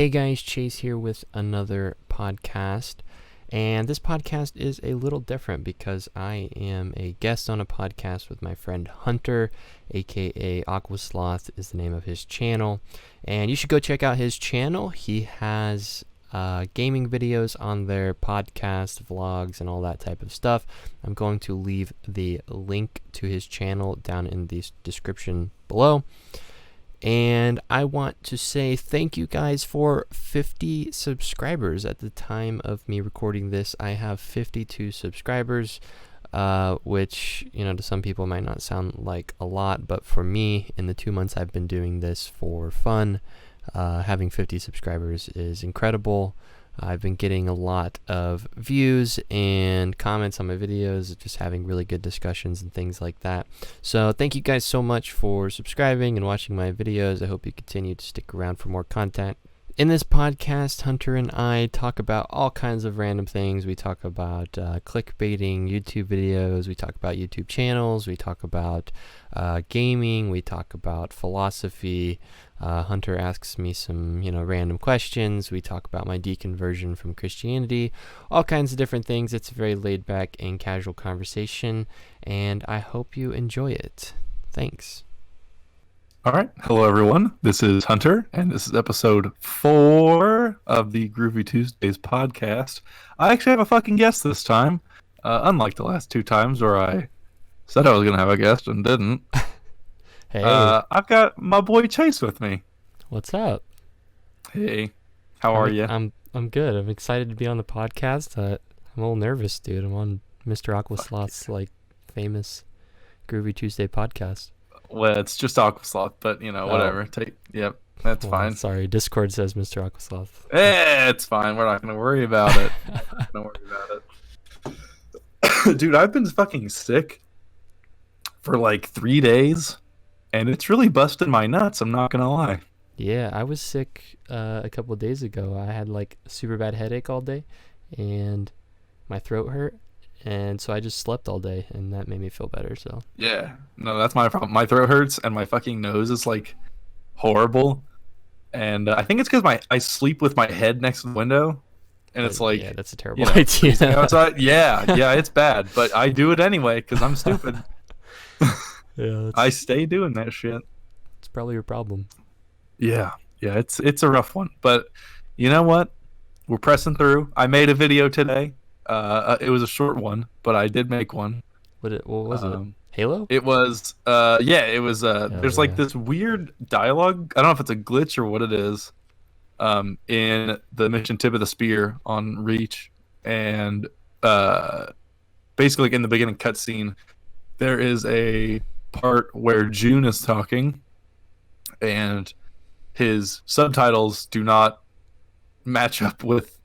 Hey guys, Chase here with another podcast. And this podcast is a little different because I am a guest on a podcast with my friend Hunter, aka Aquasloth is the name of his channel. And you should go check out his channel. He has gaming videos on there, podcast, vlogs, and all that type of stuff. I'm going to leave the link to his channel down in the description below. And I want to say thank you guys for 50 subscribers. At the time of me recording this, I have 52 subscribers, which, to some people might not sound like a lot, but for me, in the 2 months I've been doing this for fun, having 50 subscribers is incredible. I've been getting a lot of views and comments on my videos, just having really good discussions and things like that. So thank you guys so much for subscribing and watching my videos. I hope you continue to stick around for more content. In this podcast, Hunter and I talk about all kinds of random things. We talk about clickbaiting YouTube videos. We talk about YouTube channels. We talk about gaming. We talk about philosophy. Hunter asks me some, random questions. We talk about my deconversion from Christianity. All kinds of different things. It's a very laid back and casual conversation, and I hope you enjoy it. Thanks. All right. Hello, everyone. This is Hunter, and this is episode 4 of the Groovy Tuesdays podcast. I actually have a fucking guest this time, unlike the last 2 times where I said I was going to have a guest and didn't. Hey. I've got my boy Chase with me. What's up? Hey. How are you? I'm good. I'm excited to be on the podcast. I'm a little nervous, dude. I'm on Mr. Aquasloth's famous Groovy Tuesday podcast. Well, it's just Aquasloth, but whatever. Yep, that's fine. Sorry, Discord says Mr. Aquasloth. It's fine. We're not gonna worry about it. Dude, I've been fucking sick for like 3 days, and it's really busted my nuts. I'm not gonna lie. Yeah, I was sick a couple of days ago. I had a super bad headache all day, and my throat hurt. And so I just slept all day, and that made me feel better. So yeah, no, that's my problem. My throat hurts, and my fucking nose is horrible. And I think it's because I sleep with my head next to the window, and it's yeah, that's a terrible idea. Yeah, it's bad, but I do it anyway because I'm stupid. Yeah, I stay doing that shit. It's probably your problem. Yeah, it's a rough one, but you know what? We're pressing through. I made a video today. It was a short one, but I did make one. What was it? Halo? It was, it was, there's this weird dialogue. I don't know if it's a glitch or what it is, in the mission Tip of the Spear on Reach. And, basically in the beginning cutscene, there is a part where June is talking and his subtitles do not match up with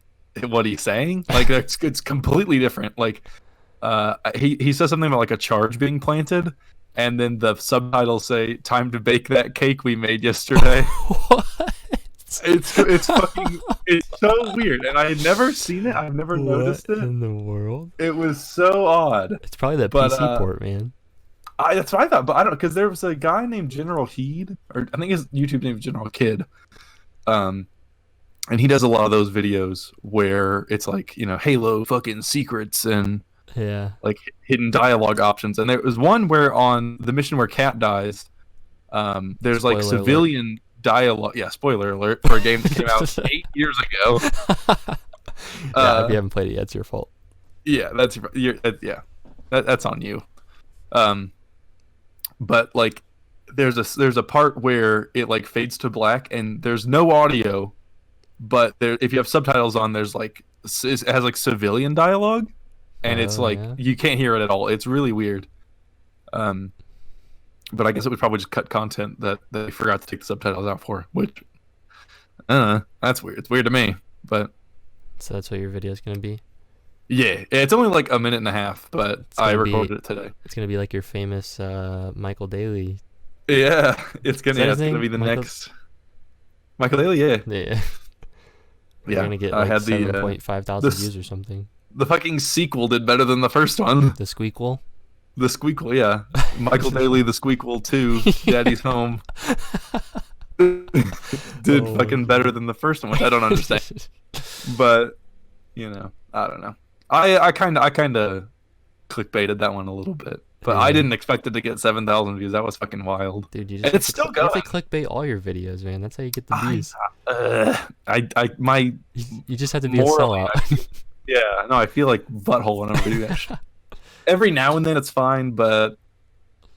what he's saying. It's completely different. He says something about a charge being planted, and then the subtitles say "Time to bake that cake we made yesterday." What? It's so weird, and I had never seen it. I've never noticed it in the world. It was so odd. It's probably that PC port, man. That's what I thought, but I don't, because there was a guy named General Heed, or I think his YouTube name is General Kid. And he does a lot of those videos where it's Halo fucking secrets and hidden dialogue options. And there was one where on the mission where Cat dies, there's spoiler civilian dialogue. Yeah, spoiler alert for a game that came out 8 years ago. If you haven't played it yet, it's your fault. Yeah, that's on you. But there's a part where it fades to black and there's no audio. But if you have subtitles on, it has civilian dialogue, and it's you can't hear it at all. It's really weird. But I guess it would probably just cut content that they forgot to take the subtitles out for, which that's weird. It's weird to me, but so that's what your video is gonna be. Yeah, it's only a minute and a half, but I recorded it today. It's gonna be like your famous Michael Daly. Yeah, it's gonna be the next Michael Daly. Yeah. You're gonna get 7.5 thousand views or something. The fucking sequel did better than the first one. The Squeakquel? The Squeakquel, yeah. Michael Daly, The Squeakquel 2, Daddy's Home. did fucking better than the first one, which I don't understand. But I don't know. I kind of clickbaited that one a little bit, but I didn't expect it to get 7,000 views. That was fucking wild. Dude, and it's still going. You have to clickbait all your videos, man. That's how you get the views. You just have to be a sellout. Yeah, no, I feel like butthole whenever I do that shit. Every now and then it's fine, but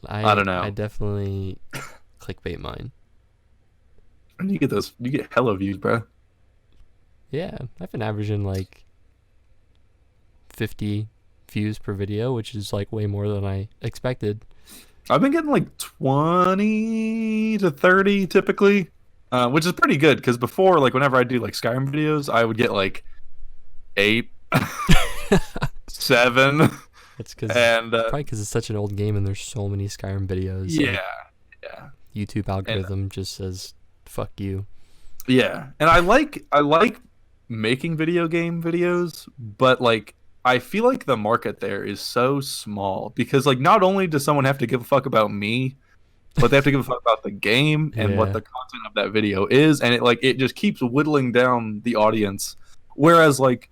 I don't know. I definitely clickbait mine. And you get hella views, bro. Yeah, I've been averaging like 50 views per video, which is like way more than I expected. I've been getting like 20 to 30 typically, which is pretty good because before, like whenever I do like Skyrim videos, I would get like 8, 7. It's probably because it's such an old game and there's so many Skyrim videos. Yeah. YouTube algorithm just says fuck you. Yeah, and I like making video game videos, but like I feel like the market there is so small because like not only does someone have to give a fuck about me, but they have to give a fuck about the game and what the content of that video is, and it just keeps whittling down the audience. Whereas like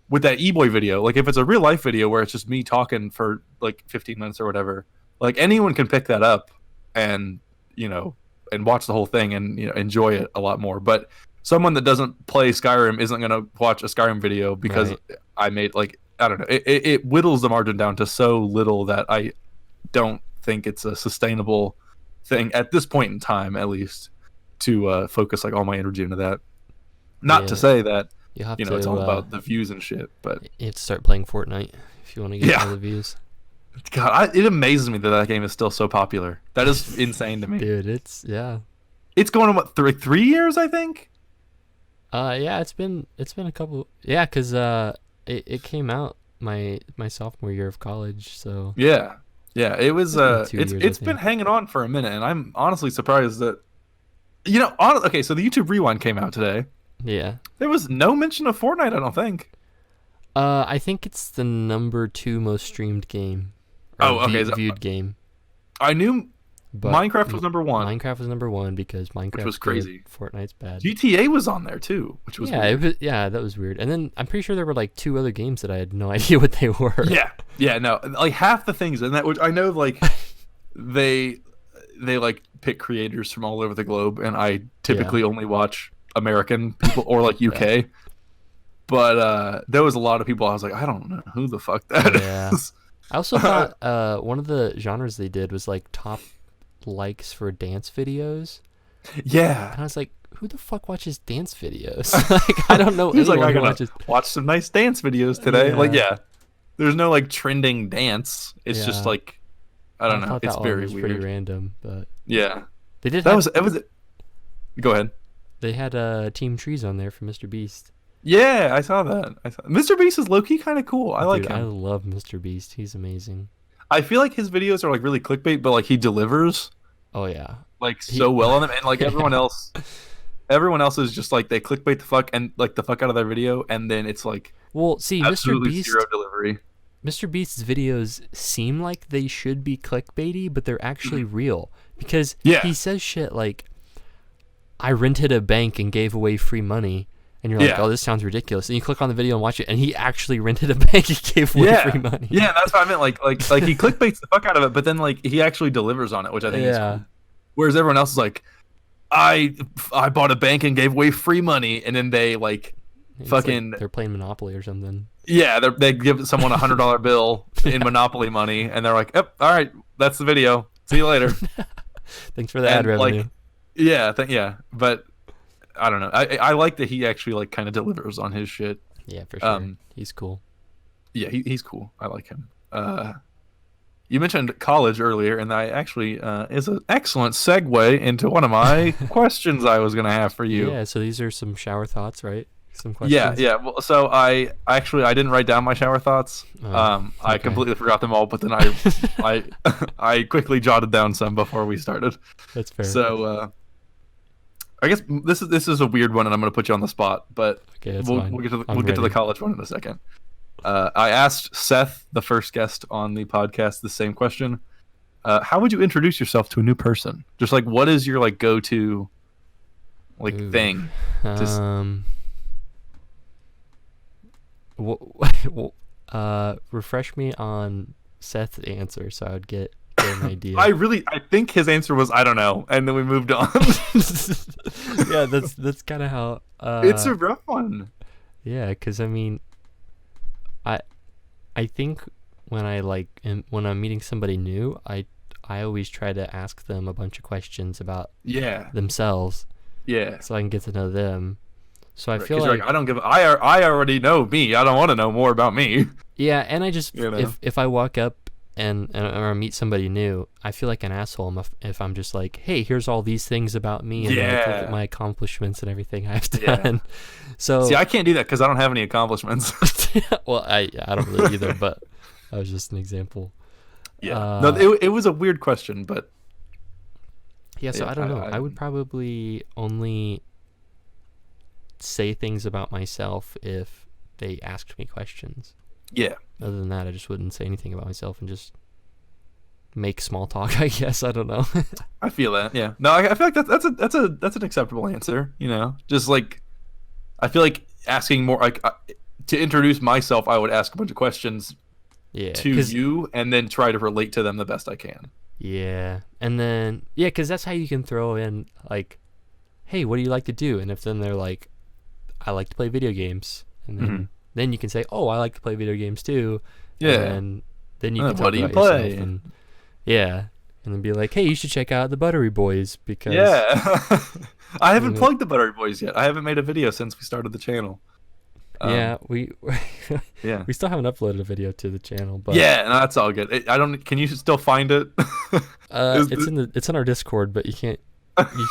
with that eBoy video, like if it's a real life video where it's just me talking for like 15 minutes or whatever, like anyone can pick that up and and watch the whole thing and enjoy it a lot more. But someone that doesn't play Skyrim isn't gonna watch a Skyrim video because I made like I don't know. It whittles the margin down to so little that I don't think it's a sustainable thing at this point in time, at least, to focus like all my energy into that. Not to say that it's all about the views and shit, but you have to start playing Fortnite if you want to get all the views. God, it amazes me that game is still so popular. That is insane to me, dude. It's going on what 3 years, I think. Yeah, it's been a couple. Yeah, because it came out my sophomore year of college, so yeah, it was it's been hanging on for a minute, and I'm honestly surprised that okay, so the YouTube Rewind came out today. Yeah, there was no mention of Fortnite, I don't think. I think it's the number 2 most streamed game. Viewed game. I knew Minecraft was number 1. Minecraft was number 1 because Minecraft was crazy. Fortnite's bad. GTA was on there too, which was weird. That was weird. And then I'm pretty sure there were like 2 other games that I had no idea what they were. Yeah, no, like half the things in that, which I know like they like pick creators from all over the globe, and I typically only watch American people or like UK. But there was a lot of people I was like, I don't know who the fuck that is. I also thought one of the genres they did was like top likes for dance videos. Yeah. And I was like, who the fuck watches dance videos? Like, I don't know. He's like, I'm gonna watch some nice dance videos today. Like, there's no like trending dance. It's just like, I don't know. It's very weird. Pretty random, but yeah. They did. Go ahead. They had Team Trees on there for Mr. Beast. Yeah, I saw that. Mr. Beast is low-key kind of cool. I like him. I love Mr. Beast. He's amazing. I feel like his videos are like really clickbait, but like he delivers. Oh yeah. Like so well on them, and like everyone else is just like they clickbait the fuck out of their video, and then it's like Mr. Beast zero delivery. Mr. Beast's videos seem like they should be clickbaity, but they're actually real because he says shit like, "I rented a bank and gave away free money." And you're like, oh, this sounds ridiculous. And you click on the video and watch it, and he actually rented a bank and gave away free money. Yeah, that's what I meant. Like he clickbaits the fuck out of it, but then like he actually delivers on it, which I think is cool. Whereas everyone else is like, I bought a bank and gave away free money, and then they like fucking they're playing Monopoly or something. Yeah, they give someone $100 bill in Monopoly money, and they're like, yep, all right, that's the video. See you later. Thanks for the ad revenue. But I don't know. I like that he actually like kind of delivers on his shit. Yeah, for sure. He's cool. Yeah, he's cool. I like him. You mentioned college earlier, and I actually is an excellent segue into one of my questions I was gonna have for you. Yeah. So these are some shower thoughts, right? Some questions. Yeah. Well, so I didn't write down my shower thoughts. I completely forgot them all, but then I quickly jotted down some before we started. That's fair. So. I guess this is a weird one, and I'm going to put you on the spot, but we'll get to the college one in a second. I asked Seth, the first guest on the podcast, the same question. How would you introduce yourself to a new person? Just like, what is your like go-to like Ooh. thing. Just refresh me on Seth's answer so I would get an idea. I think his answer was I don't know, and then we moved on. Yeah, that's kind of how. It's a rough one. Yeah, because I mean, I think when when I'm meeting somebody new, I always try to ask them a bunch of questions about themselves. Yeah. So I can get to know them. So I Right, feel like like I don't give. I already know me. I don't want to know more about me. yeah, and I just You know? if I walk up and or meet somebody new, I feel like an asshole if I'm just like, hey, here's all these things about me and like, look at my accomplishments and everything I've done. So see, I can't do that because I don't have any accomplishments. well, I don't really either, but that was just an example. Yeah, no, it was a weird question, but yeah. So I don't know. I would probably only say things about myself if they asked me questions. Yeah. Other than that, I just wouldn't say anything about myself and just make small talk, I guess. I don't know. I feel that. Yeah. No, I feel like that's an acceptable answer. You know, just like I feel like asking more like to introduce myself, I would ask a bunch of questions to you and then try to relate to them the best I can. Yeah. And then because that's how you can throw in like, hey, what do you like to do? And if then they're like, I like to play video games, and then then you can say, oh, I like to play video games too. Yeah. And then you can talk what do you about play? yourself and and then be like, hey, you should check out the Buttery Boys because I haven't plugged the Buttery Boys yet. I haven't made a video since we started the channel. We still haven't uploaded a video to the channel, but no, that's all good. Can you still find it? It's in our Discord, but you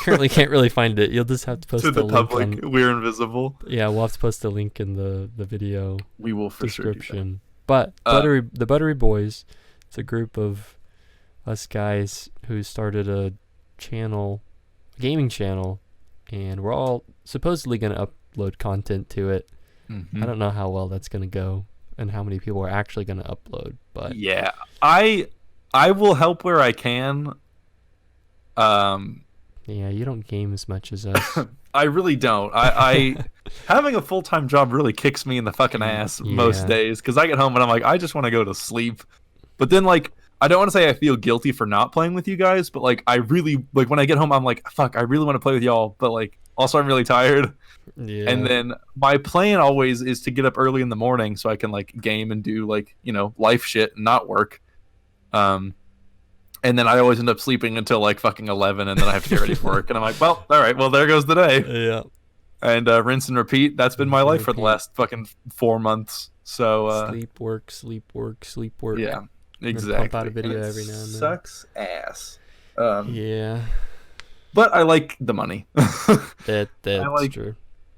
currently can't really find it. You'll just have to post to the link public. We're invisible. Yeah, we'll have to post the link in the video. We will for description. But the Buttery Boys, it's a group of us guys who started a gaming channel, and we're all supposedly going to upload content to it. Mm-hmm. I don't know how well that's going to go and how many people are actually going to upload, but yeah, I will help where I can. Yeah, you don't game as much as us. I really don't. I having a full-time job really kicks me in the fucking ass most days because I get home and I'm like, I just want to go to sleep. But then like, I don't want to say I feel guilty for not playing with you guys, but like, I really like when I get home, I'm like, fuck, I really want to play with y'all, but like, also I'm really tired. Yeah. And then my plan always is to get up early in the morning so I can like game and do like, you know, life shit and not work. And then I always end up sleeping until like fucking 11, and then I have to get ready for work. And I'm like, well, all right, well, there goes the day. Yeah. And rinse and repeat. That's been my life for the last fucking 4 months. So sleep, work, sleep, work, sleep, work. Yeah, exactly. Pump out a video every now and then. Sucks ass. Yeah. But I like the money. That's true.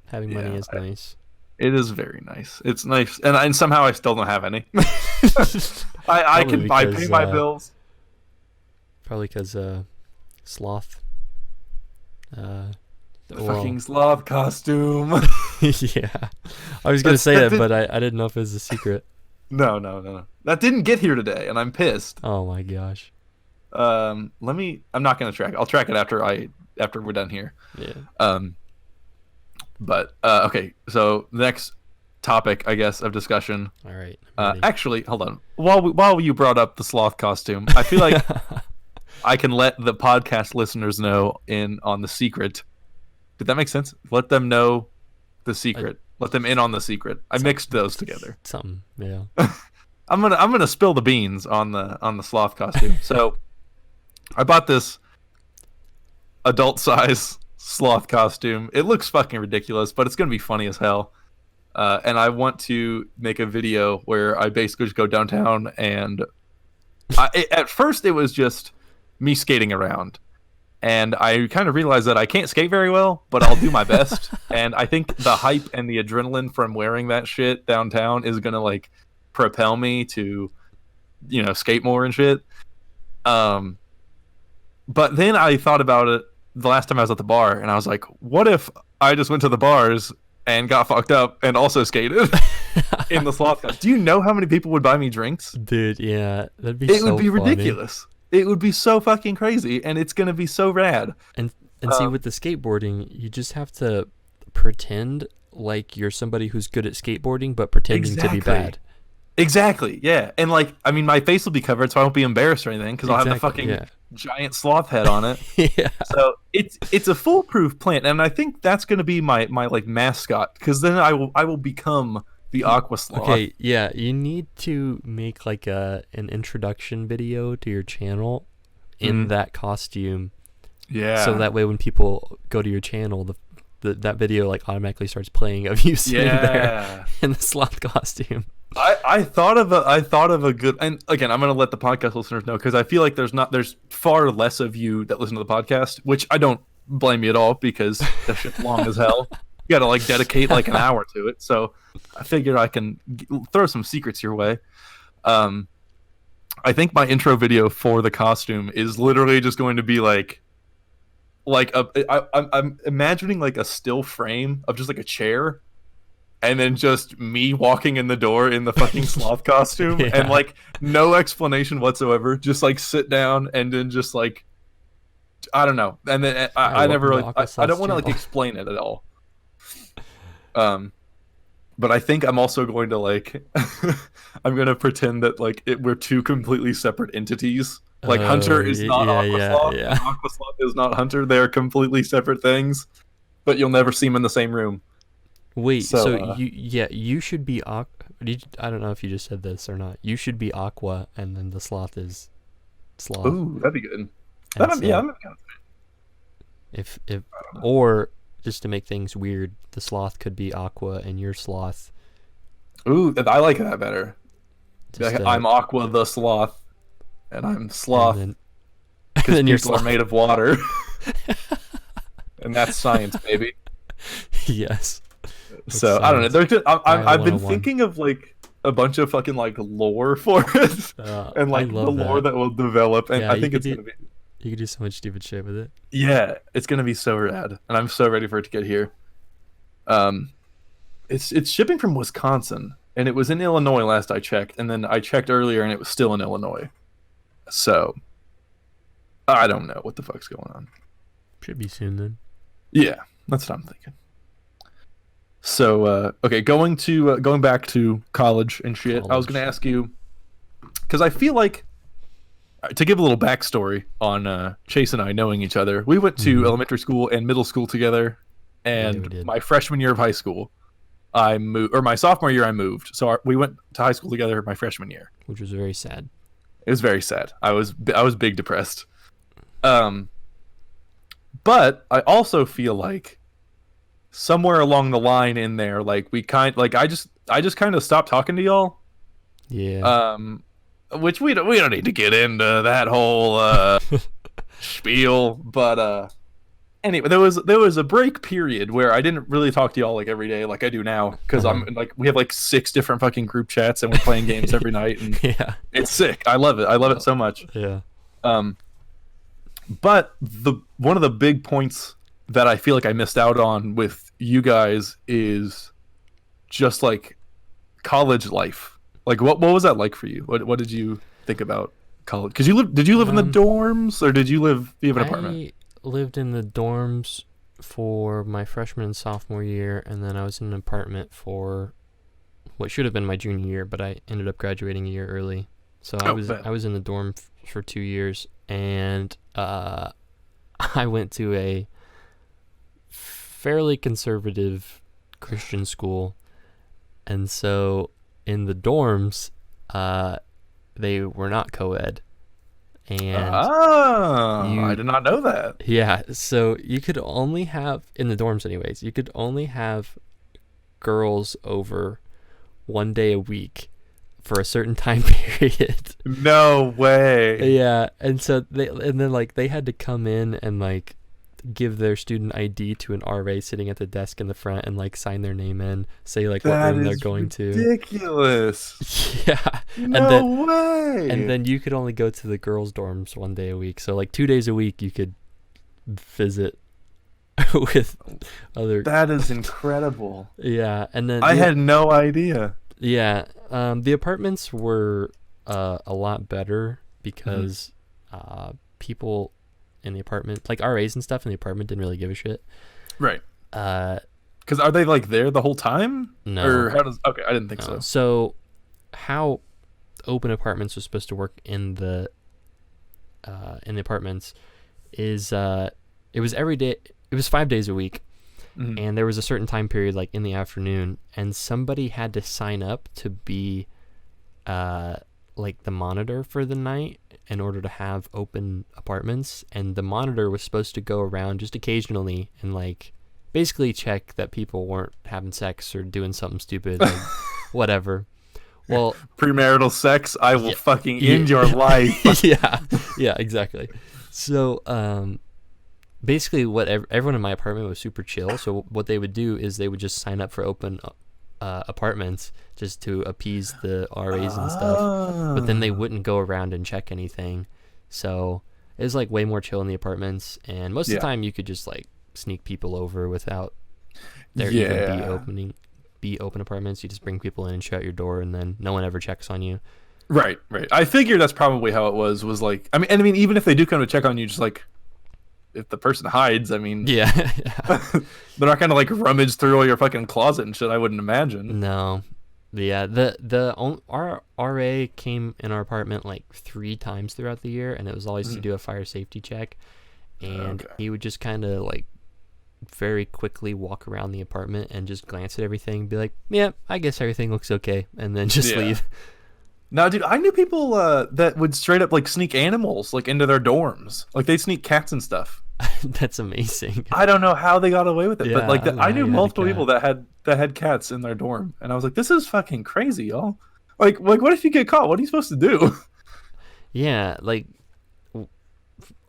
Having money is nice. It is very nice. It's nice, and somehow I still don't have any. I pay my bills. Probably because sloth. The fucking sloth costume. Yeah, I was gonna say that, but I didn't know if it was a secret. No. That didn't get here today, and I'm pissed. Oh my gosh. I'm not gonna track it. I'll track it after we're done here. Yeah. But okay, so the next topic, I guess, of discussion. All right. Actually, hold on. While you brought up the sloth costume, I feel like I can let the podcast listeners know in on the secret. Did that make sense? Let them know the secret. Let them in on the secret. I mixed those together. Something, yeah. I'm gonna spill the beans on the sloth costume. So, I bought this adult size sloth costume. It looks fucking ridiculous, but it's gonna be funny as hell. And I want to make a video where I basically just go downtown and at first it was just me skating around, and I kind of realized that I can't skate very well, but I'll do my best. And I think the hype and the adrenaline from wearing that shit downtown is gonna like propel me to, you know, skate more and shit. But then I thought about it the last time I was at the bar, and I was like, what if I just went to the bars and got fucked up and also skated in the sloth costume? Do you know how many people would buy me drinks? Dude, yeah, that'd be it would be funny. Ridiculous. It would be so fucking crazy, and it's gonna be so rad. And And see, with the skateboarding, you just have to pretend like you're somebody who's good at skateboarding, but pretending to be bad. Exactly, yeah. And like, I mean, my face will be covered, so I won't be embarrassed or anything because I'll have the fucking giant sloth head on it. Yeah. So it's a foolproof plant, and I think that's gonna be my like mascot, because then I will become the aqua sloth. Okay, yeah, you need to make like an introduction video to your channel in that costume. Yeah. So that way, when people go to your channel, that video like automatically starts playing of you sitting there in the sloth costume. I thought of a good, and again, I'm gonna let the podcast listeners know, because I feel like there's far less of you that listen to the podcast, which I don't blame you at all, because that shit's long as hell. You gotta like dedicate like an hour to it. So I figured I can throw some secrets your way. I think my intro video for the costume is literally just going to be I'm imagining like a still frame of just like a chair, and then just me walking in the door in the fucking sloth costume, and like no explanation whatsoever, just like sit down and then just like, I don't know, and then I never really, I don't want to like explain it at all. But I think I'm also going to like I'm gonna pretend that like we're two completely separate entities. Like Hunter is not Aqua Sloth, and Aqua Sloth is not Hunter. They're completely separate things, but you'll never see them in the same room. Wait, so you should be Aqua. I don't know if you just said this or not. You should be Aqua, and then the sloth is Sloth. Ooh, that'd be good. I'm kind of. If or just to make things weird, the sloth could be Aqua, and you're Sloth. Ooh, I like that better. I'm Aqua the Sloth, and I'm Sloth. Because people are made of water. And that's science, baby. Yes. So I don't know. I've been thinking of like a bunch of fucking like lore for it, and like the lore that will develop, and I think it's gonna be. You could do so much stupid shit with it. Yeah, it's gonna be so rad, and I'm so ready for it to get here. It's shipping from Wisconsin, and it was in Illinois last I checked, and then I checked earlier, and it was still in Illinois. So I don't know what the fuck's going on. Should be soon then. Yeah, that's what I'm thinking. So okay, going back to college and shit. I was gonna ask you, because I feel like, to give a little backstory on Chase and I knowing each other, we went to elementary school and middle school together, and my freshman year of high school, I moved, or my sophomore year I moved. So we went to high school together my freshman year, which was very sad. It was very sad. I was big depressed. But I also feel like somewhere along the line in there, like I just kind of stopped talking to y'all. Yeah. Which we don't need to get into that whole spiel, but anyway, there was a break period where I didn't really talk to y'all like every day like I do now, because I'm like, we have like 6 different fucking group chats, and we're playing games every night, and it's sick. I love it so much. Yeah. But one of the big points that I feel like I missed out on with you guys is just like college life. Like, what was that like for you? What did you think about college? Because did you live in the dorms, or did you have an apartment? I lived in the dorms for my freshman and sophomore year, and then I was in an apartment for what should have been my junior year, but I ended up graduating a year early. So I was in the dorm for 2 years, and I went to a fairly conservative Christian school, and so in the dorms, they were not co-ed. And I did not know that. Yeah, so you could only have, in the dorms anyways, you could only have girls over 1 day a week for a certain time period. No way. Yeah, and so they had to come in and like give their student ID to an RA sitting at the desk in the front and like sign their name in, say like what room they're going to. Ridiculous. Yeah. No way. And then you could only go to the girls' dorms 1 day a week. So like 2 days a week you could visit with other. That is incredible. Yeah, and then I had no idea. Yeah, the apartments were a lot better because people in the apartment, like RAs and stuff in the apartment didn't really give a shit. Right. Uh, Because are they like there the whole time? no. Or how does? Okay, I didn't think so. So how open apartments are supposed to work in the apartments is it was every day. It was 5 days a week, and there was a certain time period, like in the afternoon, and somebody had to sign up to be like the monitor for the night in order to have open apartments. And the monitor was supposed to go around just occasionally and like basically check that people weren't having sex or doing something stupid, like whatever. Well, premarital sex, I will fucking end your life. yeah, exactly. So basically what everyone in my apartment was super chill. So what they would do is they would just sign up for open apartments just to appease the RAs and stuff. But then they wouldn't go around and check anything. So it was like way more chill in the apartments. And most of the time you could just like sneak people over without there even be open apartments. You just bring people in and shut your door, and then no one ever checks on you. Right. I figured that's probably how it was like, I mean, even if they do come to check on you, just like, if the person hides, I mean, yeah. They're not gonna like rummage through all your fucking closet and shit, I wouldn't imagine. No. But yeah, our RA came in our apartment like 3 times throughout the year, and it was always to do a fire safety check. And he would just kind of like very quickly walk around the apartment and just glance at everything and be like, yeah, I guess everything looks okay, and then just leave. No, dude, I knew people that would straight up like sneak animals like into their dorms. Like they'd sneak cats and stuff. That's amazing. I don't know how they got away with it, Yeah, but like I knew multiple people that had cats in their dorm, and I was like, this is fucking crazy, y'all. Like what if you get caught? What are you supposed to do? Yeah, like,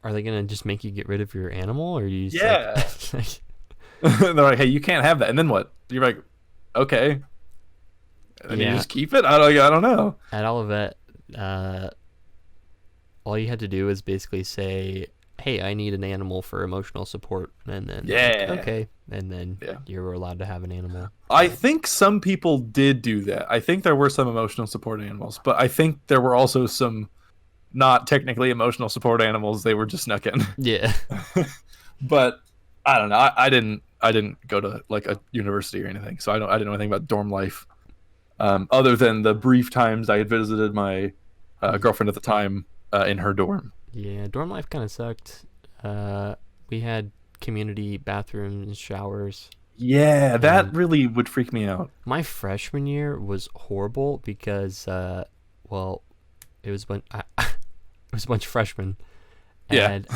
are they gonna just make you get rid of your animal, or you just like... They're like, hey, you can't have that, and then what? You're like, okay. And then you just keep it? I don't know. At Olivet, all you had to do was basically say, hey, I need an animal for emotional support, and then okay, and then you were allowed to have an animal. I think some people did do that. I think there were some emotional support animals, but I think there were also some not technically emotional support animals. They were just snuck in. Yeah. But I don't know. I didn't go to like a university or anything, so I didn't know anything about dorm life. Other than the brief times I had visited my girlfriend at the time in her dorm. Yeah, dorm life kind of sucked. We had community bathrooms, showers. Yeah, that really would freak me out. My freshman year was horrible because, well, it was it was a bunch of freshmen. And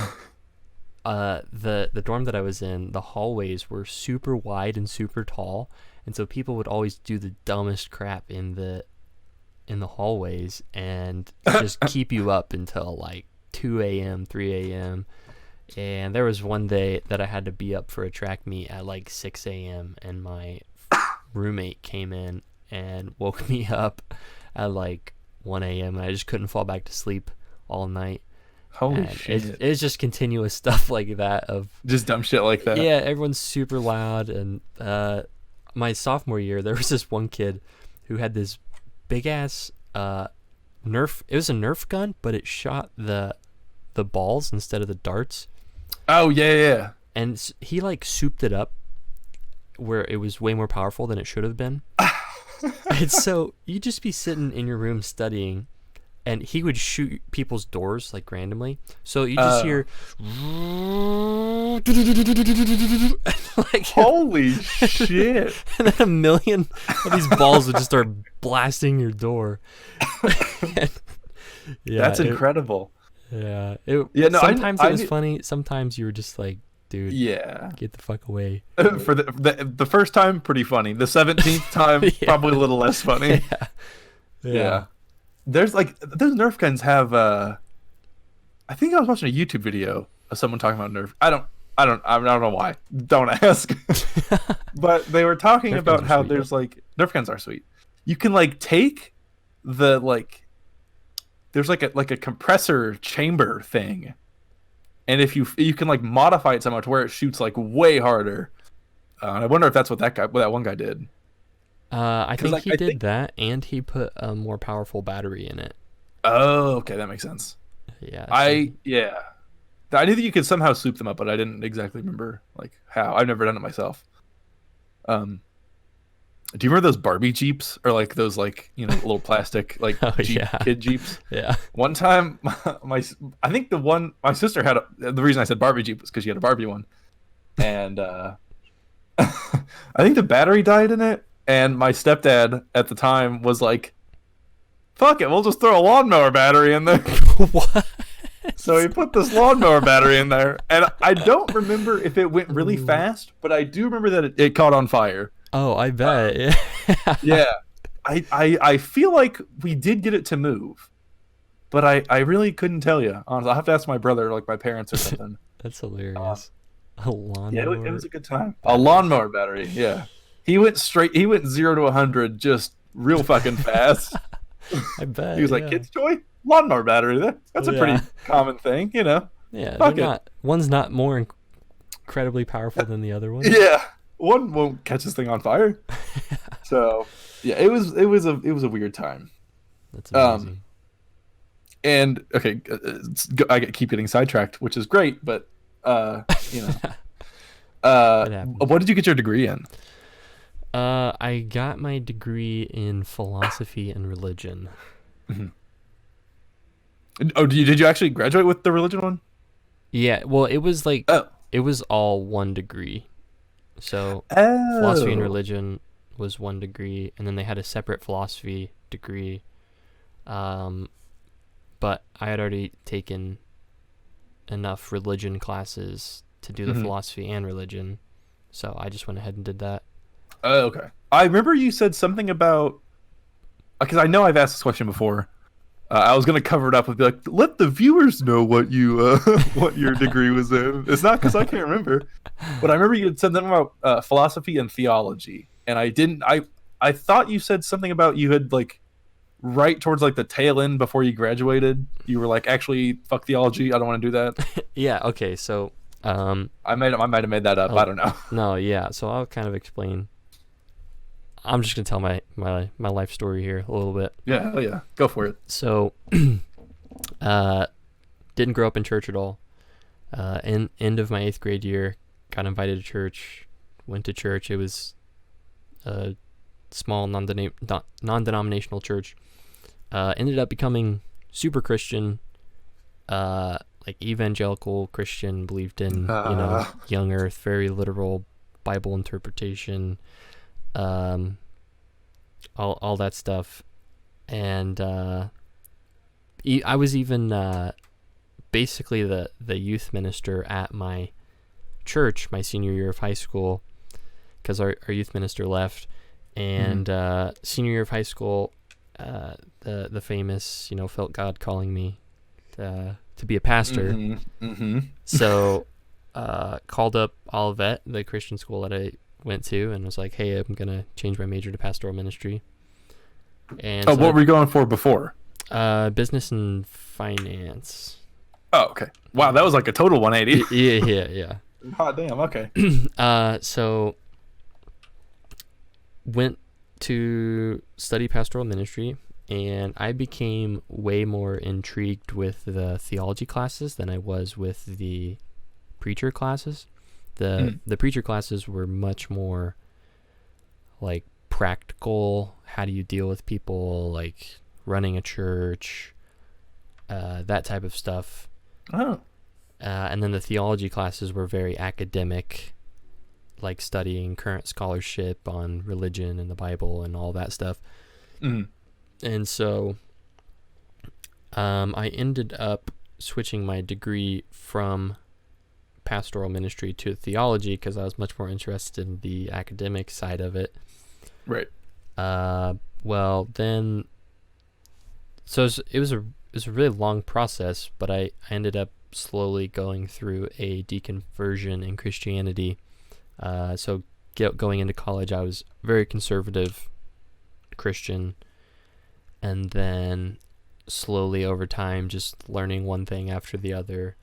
the dorm that I was in, the hallways were super wide and super tall, and so people would always do the dumbest crap in the hallways and just keep you up until like 2 a.m., 3 a.m. And there was one day that I had to be up for a track meet at like 6 a.m. and my roommate came in and woke me up at like 1 a.m. and I just couldn't fall back to sleep all night. Holy shit. It's just continuous stuff like that of just dumb shit like that. Yeah, everyone's super loud. And my sophomore year, there was this one kid who had this big ass Nerf. It was a Nerf gun, but it shot the balls instead of the darts. Oh yeah. And he like souped it up where it was way more powerful than it should have been. And so you'd just be sitting in your room studying, and he would shoot people's doors like randomly. So you just hear like, holy shit. And then a million of these balls would just start blasting your door. That's incredible. Sometimes it was funny. Sometimes you were just like, dude, get the fuck away. For the first time, pretty funny. The 17th time, probably a little less funny. Yeah. There's like those Nerf guns have. I think I was watching a YouTube video of someone talking about Nerf. I don't know why. Don't ask. But they were talking about how there's like Nerf guns are sweet. You can like take the like. There's like a compressor chamber thing, and if you can like modify it somehow to where it shoots like way harder. And I wonder if that's what that one guy did. I think he did that, and he put a more powerful battery in it. Oh, okay, that makes sense. Yeah. I knew that you could somehow soup them up, but I didn't exactly remember like how. I've never done it myself. Um, do you remember those Barbie Jeeps or like those like little plastic like Oh Jeep yeah. kid Jeeps? Yeah. One time, I think the one my sister had. The reason I said Barbie Jeep was because she had a Barbie one, and I think the battery died in it, and my stepdad at the time was like, "Fuck it, we'll just throw a lawnmower battery in there." What? So he put this lawnmower battery in there, and I don't remember if it went really fast, but I do remember that it caught on fire. Oh, I bet. Yeah, I feel like we did get it to move, but I really couldn't tell you. Honestly, I'll have to ask my brother, like my parents or something. That's hilarious. A lawnmower. Yeah, it was a good time. A lawnmower battery. Yeah, he went 0 to 100 just real fucking fast. I bet. He was like, "Kid's toy, lawnmower battery. That's a pretty common thing, Yeah, they're not. One's not more incredibly powerful than the other one. Yeah, one won't catch this thing on fire. So yeah, it was a weird time. That's amazing. And okay, I keep getting sidetracked, which is great, but what did you get your degree in? I got my degree in philosophy and religion. Mm-hmm. Oh, did you actually graduate with the religion one? Yeah, well, it was it was all one degree. So Oh. philosophy and religion was one degree, and then they had a separate philosophy degree. But I had already taken enough religion classes to do the philosophy and religion, so I just went ahead and did that. Oh, okay. I remember you said something about, because I know I've asked this question before. I was gonna cover it up with be like, let the viewers know what you what your degree was in. It's not because I can't remember, but I remember you had said something about philosophy and theology, and I didn't. I thought you said something about you had like right towards like the tail end before you graduated. You were like, actually, fuck theology. I don't want to do that. Yeah. Okay. So I might have made that up. I don't know. No. Yeah. So I'll kind of explain. I'm just gonna tell my life story here a little bit. Yeah, oh yeah, go for it. So, didn't grow up in church at all. End of my 8th grade year, got invited to church. Went to church. It was a small non-denominational church. Ended up becoming super Christian, like evangelical Christian. Believed in young Earth, very literal Bible interpretation. All that stuff, and I was even basically the youth minister at my church my senior year of high school, because our youth minister left, and senior year of high school, the famous felt God calling me to be a pastor. So called up Olivet, the Christian school that I went to, and was like, hey, I'm gonna change my major to pastoral ministry. And so what were you going for before? Business and finance. Oh, okay. Wow, that was like a total 180. Yeah. Oh, damn. Okay. So went to study pastoral ministry, and I became way more intrigued with the theology classes than I was with the preacher classes. The preacher classes were much more like practical. How do you deal with people, like running a church, that type of stuff. Oh. And then the theology classes were very academic, like studying current scholarship on religion and the Bible and all that stuff. And so I ended up switching my degree from pastoral ministry to theology because I was much more interested in the academic side of it. Right. Well, then, so it was a really long process, but I ended up slowly going through a deconversion in Christianity. So going into college, I was very conservative Christian, and then slowly over time, just learning one thing after the other,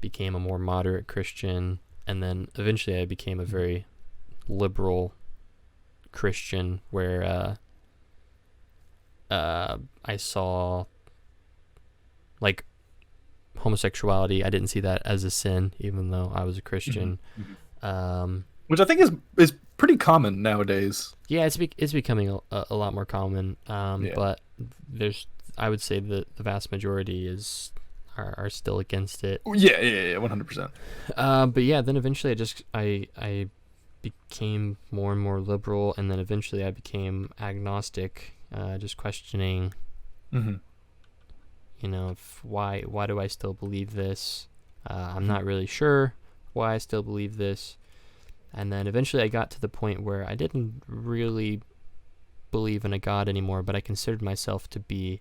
became a more moderate Christian, and then eventually I became a very liberal Christian, where I saw, like, homosexuality, I didn't see that as a sin, even though I was a Christian. Which I think is pretty common nowadays. Yeah, it's becoming a lot more common. Yeah. But I would say the vast majority are still against it. Yeah, 100%. But yeah, then eventually I became more and more liberal, and then eventually I became agnostic, just questioning, why do I still believe this? I'm not really sure why I still believe this. And then eventually I got to the point where I didn't really believe in a God anymore, but I considered myself to be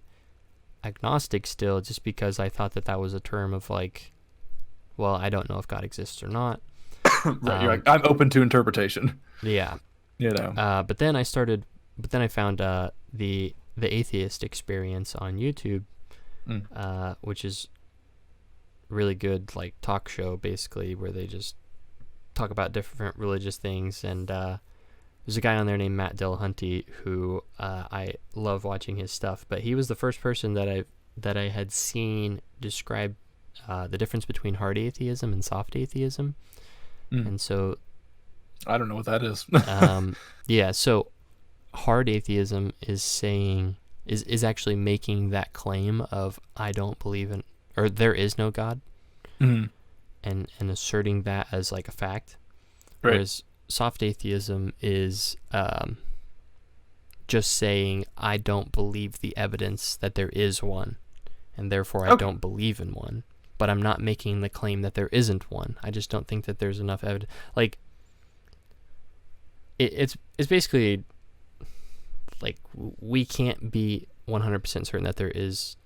agnostic still, just because I thought that was a term of like, well, I don't know if God exists or not. Right, you're like, I'm open to interpretation. Yeah. But then I found the atheist experience on YouTube, which is really good, like talk show basically, where they just talk about different religious things. And there's a guy on there named Matt Dillahunty who I love watching his stuff, but he was the first person that I had seen describe the difference between hard atheism and soft atheism. And so I don't know what that is. Yeah, so hard atheism is actually making that claim of I don't believe in, or there is no God, and asserting that as like a fact. Right. Whereas soft atheism is just saying I don't believe the evidence that there is one, and therefore I don't believe in one. But I'm not making the claim that there isn't one. I just don't think that there's enough evidence. Like, it's basically like we can't be 100% certain that there is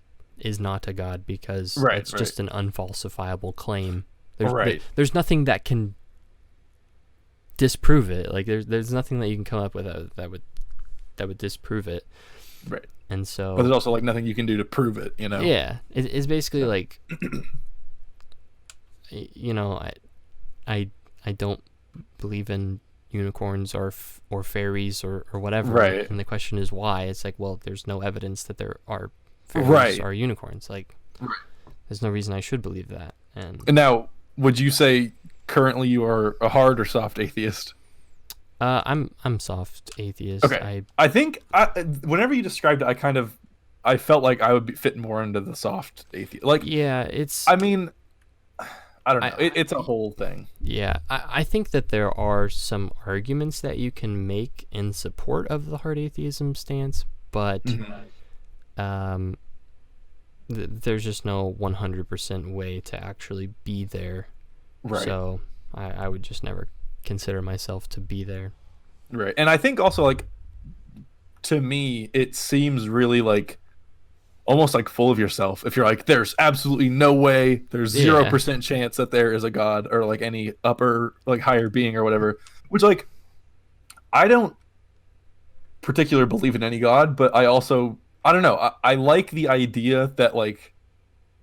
not a God, because it's just an unfalsifiable claim. There's nothing that can disprove it. Like there's nothing that you can come up with that would disprove it. Right. And so, but there's also like nothing you can do to prove it, you know? Yeah. It's basically like, I don't believe in unicorns or fairies or whatever. Right. And the question is why? It's like, well, there's no evidence that there are fairies or unicorns. Like, there's no reason I should believe that. And now, would you say currently you are a hard or soft atheist? I'm soft atheist. Okay. I think whenever you described it, I felt like I would fit more into the soft atheist. Like, yeah, it's. I mean, I don't know. It's a whole thing. Yeah, I think that there are some arguments that you can make in support of the hard atheism stance, but there's just no 100% way to actually be there. Right. So I would just never consider myself to be there. Right. And I think also, like, to me, it seems really like almost like full of yourself if you're like, there's absolutely no way, there's 0% chance that there is a God or like any upper, like higher being or whatever, which, like, I don't particularly believe in any God, but I also, I don't know, I like the idea that like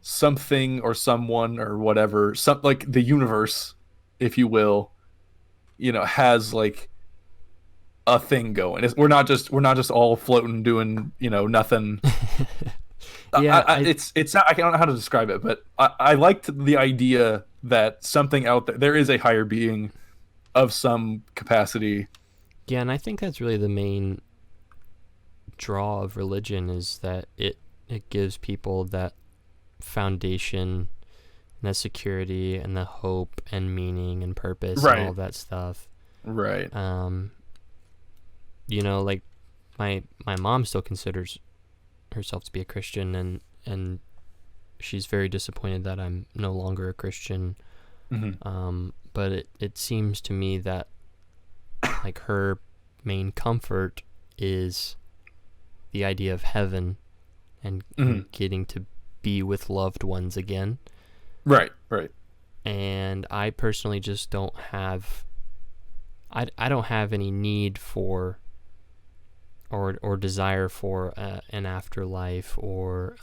something or someone or whatever, like the universe, if you will, has like a thing going. We're not just all floating doing nothing. Yeah, it's not, I don't know how to describe it, but I liked the idea that something out there is a higher being of some capacity. Yeah, and I think that's really the main draw of religion, is that it gives people that foundation and that security and the hope and meaning and purpose and all that stuff. Right. Like my mom still considers herself to be a Christian, and she's very disappointed that I'm no longer a Christian. But it seems to me that like her main comfort is the idea of heaven and getting to be with loved ones again. Right. And I personally just don't have I don't have any need for or desire for an afterlife or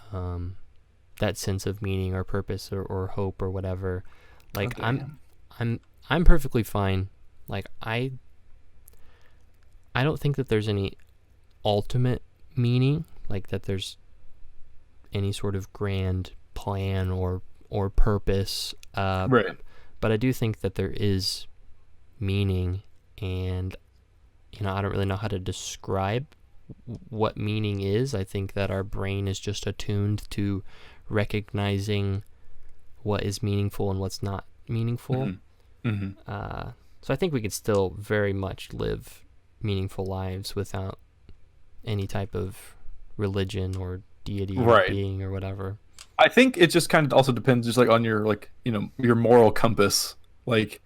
that sense of meaning or purpose or hope or whatever. Like, okay. I'm perfectly fine. Like, I don't think that there's any ultimate meaning, like that there's any sort of grand plan or or purpose. Right. But I do think that there is meaning, and I don't really know how to describe what meaning is. I think that our brain is just attuned to recognizing what is meaningful and what's not meaningful. So I think we could still very much live meaningful lives without any type of religion or deity or being or whatever. I think it just kind of also depends just like on your your moral compass. Like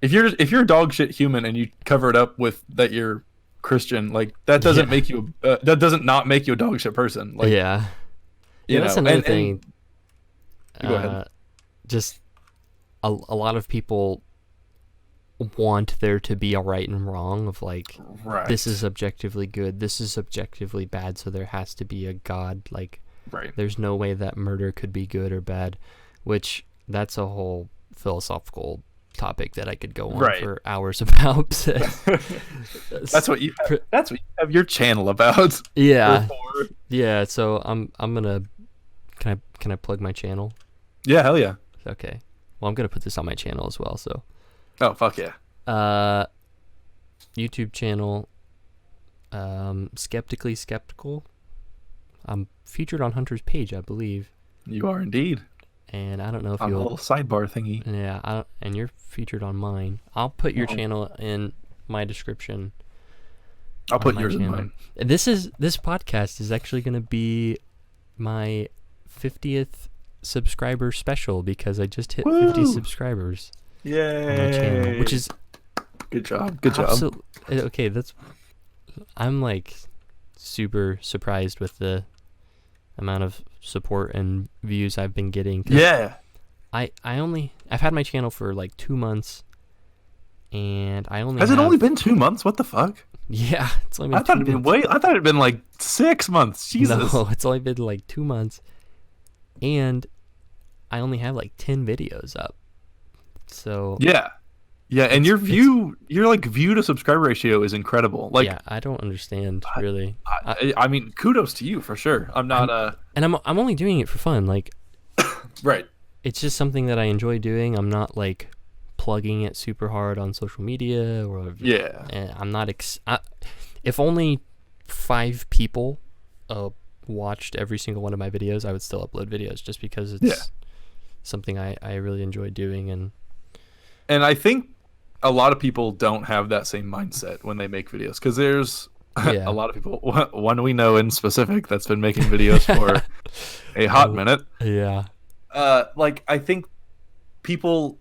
if you're a dog shit human and you cover it up with that you're Christian, like that doesn't make you that doesn't not make you a dog shit person. Like that's another thing. Go ahead. Just a lot of people want there to be a right and wrong of like this is objectively good, this is objectively bad, so there has to be a God. Like there's no way that murder could be good or bad, which that's a whole philosophical topic that I could go on for hours about. That's what you have your channel about. Yeah, so I'm gonna can I plug my channel? Yeah, hell yeah. Okay, well, I'm gonna put this on my channel as well, so oh fuck yeah. YouTube channel, Skeptically Skeptical. I'm featured on Hunter's page, I believe. You are indeed. And I don't know if on you'll... a little sidebar thingy. Yeah, and you're featured on mine. I'll put your channel in my description. I'll put yours in mine. This podcast is actually going to be my 50th subscriber special because I just hit 50 subscribers. Yay! On my channel, which is... Good job. Good job. Okay, I'm like super surprised with the amount of support and views I've been getting. Yeah. I've had my channel for like 2 months, and I only Has it only been 2 months? What the fuck? Yeah, it's only been I thought it'd been like 6 months. Jesus. No, it's only been like 2 months, and I only have like 10 videos up. So yeah, and your view to subscriber ratio is incredible. Like, yeah, I don't understand really. I mean, kudos to you for sure. I'm not and I'm only doing it for fun. Like, right. It's just something that I enjoy doing. I'm not like plugging it super hard on social media or and I'm not. If only 5 people watched every single one of my videos, I would still upload videos just because it's something I really enjoy doing. And I think a lot of people don't have that same mindset when they make videos because there's a lot of people, one we know in specific, that's been making videos for a hot minute. Yeah. Like, I think people,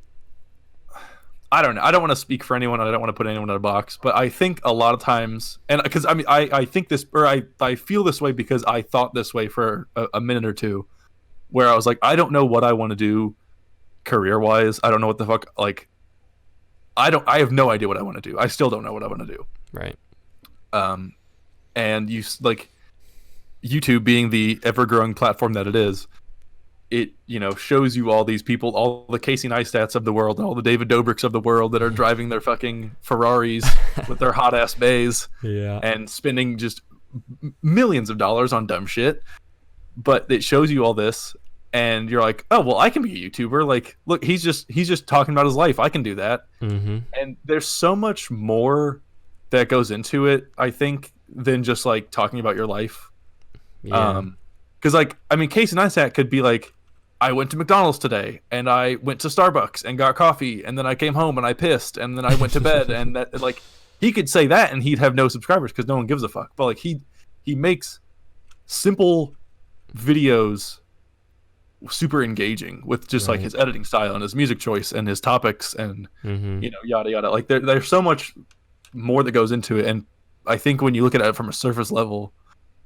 I don't know. I don't want to speak for anyone. I don't want to put anyone in a box, but I think a lot of times, and because I mean, I think this, or I feel this way because I thought this way for a minute or two, where I was like, I don't know what I want to do career-wise. I don't know what the fuck, like, I have no idea what I want to do. I still don't know what I want to do. Right. And like YouTube being the ever-growing platform that it is, it, shows you all these people, all the Casey Neistats of the world, and all the David Dobrik's of the world that are driving their fucking Ferraris with their hot-ass bays and spending just millions of dollars on dumb shit. But it shows you all this, and you're like, oh, well, I can be a YouTuber. Like, look, he's just talking about his life. I can do that. Mm-hmm. And there's so much more that goes into it, I think, than just like talking about your life. Yeah. Because like, I mean, Casey Neistat could be like, I went to McDonald's today, and I went to Starbucks and got coffee, and then I came home and I pissed, and then I went to bed, and that, like, he could say that and he'd have no subscribers because no one gives a fuck. But like, he makes simple videos super engaging with just like his editing style and his music choice and his topics and yada yada. Like, there's so much more that goes into it, and I think when you look at it from a surface level,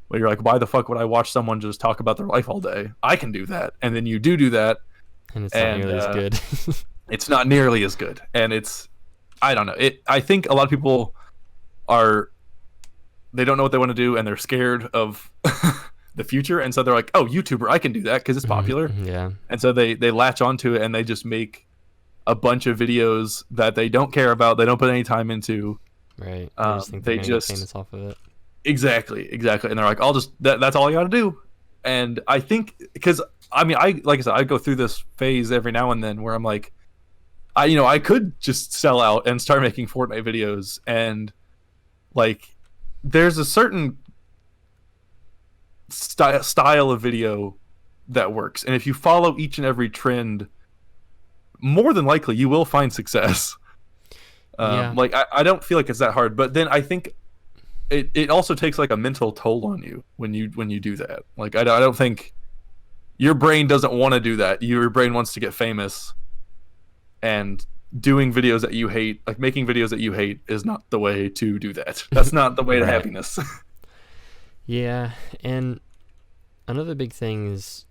where you're like, why the fuck would I watch someone just talk about their life all day? I can do that, and then you do that, and it's not nearly as good. It's not nearly as good, and it's, I don't know. I think a lot of people they don't know what they want to do, and they're scared of the future, and so they're like, oh, YouTuber, I can do that because it's popular. Yeah. And so they latch onto it, and they just make a bunch of videos that they don't care about, they don't put any time into. Right. They just get famous off of it. Exactly. And they're like, that's all I got to do. And I think because I mean, like I said, I go through this phase every now and then where I'm like, I could just sell out and start making Fortnite videos, and like there's a certain style of video that works, and if you follow each and every trend, more than likely you will find success. Yeah. Like I don't feel like it's that hard, but then I think it also takes like a mental toll on you when you do that. Like I don't think your brain doesn't want to do that. Your brain wants to get famous, and doing videos that you hate, like making videos that you hate, is not the way to do that. That's not the way to Right. happiness. Yeah, and another big thing is,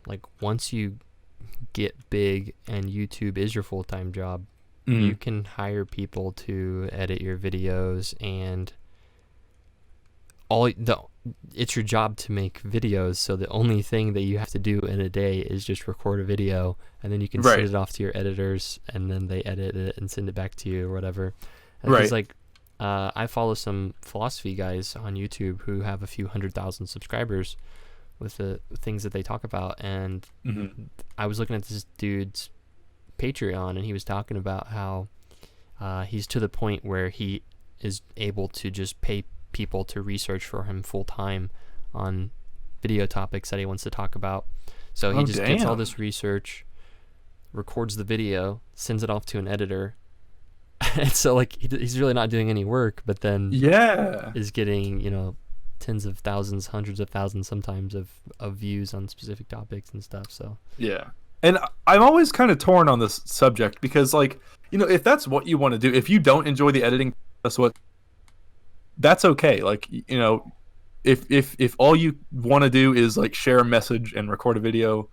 like, once you get big and YouTube is your full-time job, you can hire people to edit your videos, and it's your job to make videos, so the only thing that you have to do in a day is just record a video, and then you can send it off to your editors, and then they edit it and send it back to you or whatever. Because like I follow some philosophy guys on YouTube who have a few 100,000 subscribers with the things that they talk about, and I was looking at this dude's Patreon, and he was talking about how he's to the point where he is able to just pay people to research for him full time on video topics that he wants to talk about. So he gets all this research, records the video, sends it off to an editor, and so like he's really not doing any work, but then is getting tens of thousands, hundreds of thousands sometimes of views on specific topics and stuff. So and I'm always kind of torn on this subject, because like if that's what you want to do, if you don't enjoy the editing, that's okay. Like if all you want to do is like share a message and record a video,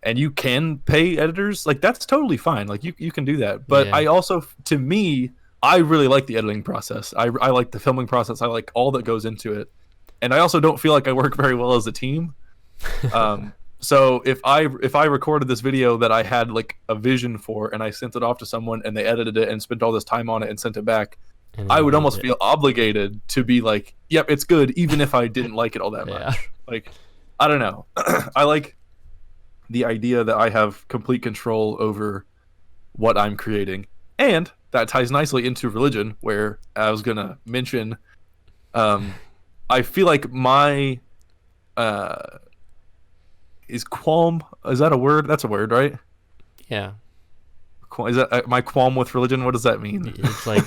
and you can pay editors, like that's totally fine. Like you can do that. But I also, to me, I really like the editing process. I like the filming process. I like all that goes into it. And I also don't feel like I work very well as a team. So if I recorded this video that I had like a vision for, and I sent it off to someone and they edited it and spent all this time on it and sent it back, I would almost feel obligated to be like, yep, it's good, even if I didn't like it all that much. Like, I don't know. I like the idea that I have complete control over what I'm creating. And that ties nicely into religion, where I was going to mention, I feel like my, is qualm, is that a word? That's a word, right? Yeah. Is that my qualm with religion? What does that mean? It's like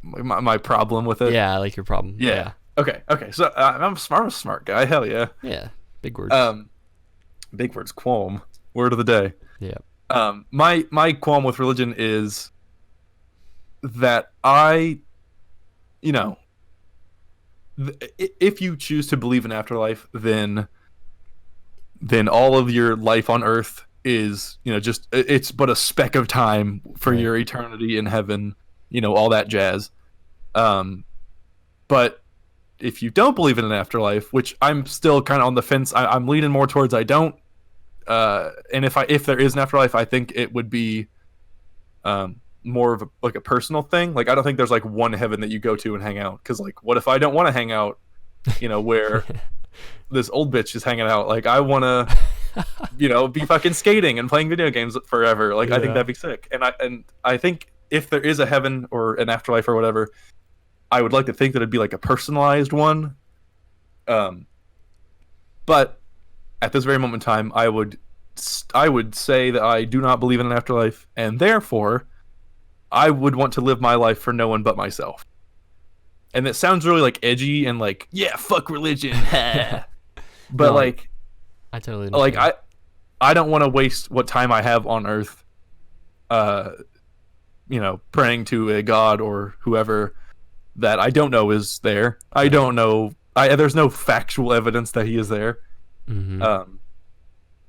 my problem with it. Yeah, like your problem. Yeah. Okay. So I'm a smart guy. Hell yeah. Yeah. Big words. Big words. Qualm. Word of the day. Yeah. My qualm with religion is that I, if you choose to believe in afterlife, then all of your life on earth is, just, it's but a speck of time for your eternity in heaven, all that jazz. But if you don't believe in an afterlife, which I'm still kind of on the fence, I'm leaning more towards I don't. And if there is an afterlife, I think it would be more of a personal thing. Like, I don't think there's like one heaven that you go to and hang out. Because like, what if I don't want to hang out, where this old bitch is hanging out? Like, I want to, be fucking skating and playing video games forever. Like, I think that'd be sick. And I think if there is a heaven or an afterlife or whatever, I would like to think that it'd be like a personalized one. But at this very moment in time, I would say that I do not believe in an afterlife, and therefore I would want to live my life for no one but myself. And that sounds really like edgy and like, yeah, fuck religion. But no, like, I totally understand. Like I don't want to waste what time I have on earth praying to a god or whoever that I don't know is there. I don't know. There's no factual evidence that he is there. Mm-hmm.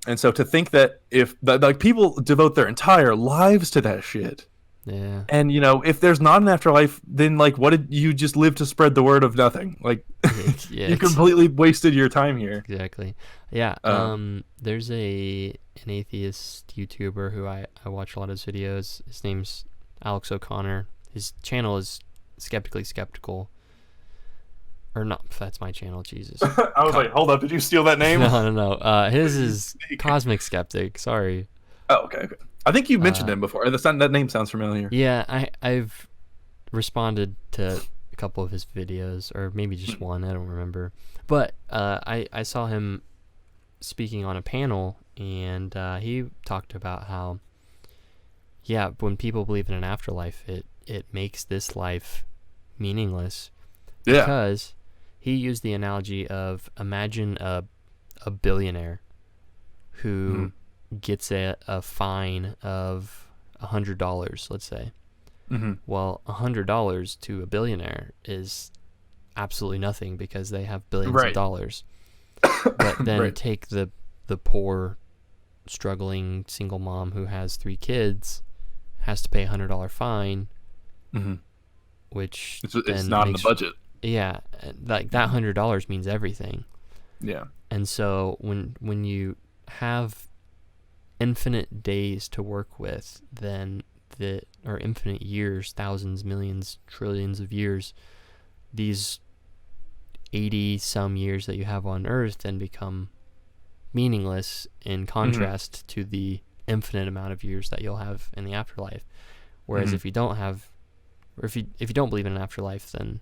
And so to think that like people devote their entire lives to that shit. Yeah. And if there's not an afterlife, then like, what did you just live to spread the word of nothing? Like, you completely wasted your time here. Exactly. Yeah. There's an atheist YouTuber who I watch a lot of his videos. His name's Alex O'Connor. His channel is Skeptically Skeptical. or not. That's my channel. Jesus. I was like, hold up, did you steal that name? No. His is Cosmic Skeptic. Sorry. Oh, okay. I think you mentioned him before. That name sounds familiar. Yeah, I've responded to a couple of his videos, or maybe just one. I don't remember. But I saw him speaking on a panel, and he talked about how, yeah, when people believe in an afterlife, it makes this life meaningless. Yeah. Because he used the analogy of, imagine a billionaire who gets a fine of $100, let's say. Well, $100 to a billionaire is absolutely nothing because they have billions of dollars. But then take the poor, struggling single mom who has 3 kids, has to pay $100 fine, which it's not in the budget. Yeah, like that $100 means everything. Yeah. And so when you have infinite days to work with, then or infinite years, thousands, millions, trillions of years, these 80 some years that you have on Earth then become meaningless in contrast to the infinite amount of years that you'll have in the afterlife. Whereas if you don't have, or if you don't believe in an afterlife, then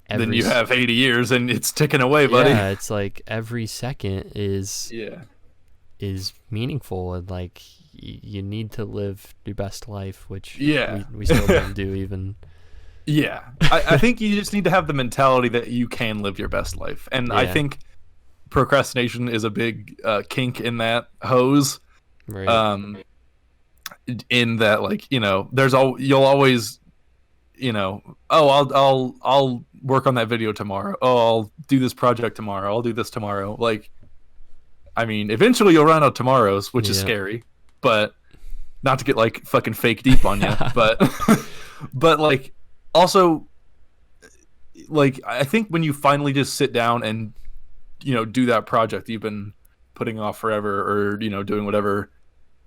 you have 80 years and it's ticking away, buddy. Yeah, it's like every second is meaningful, and like you need to live your best life, which we still don't do even. Yeah, I think you just need to have the mentality that you can live your best life, and I think procrastination is a big kink in that hose. Right. In that, like, you'll always, I'll work on that video tomorrow. Oh, I'll do this project tomorrow. I'll do this tomorrow. Like, I mean, eventually you'll run out of tomorrows, which is scary, but not to get like fucking fake deep on you, but like, also, like, I think when you finally just sit down and, do that project you've been putting off forever, or, doing whatever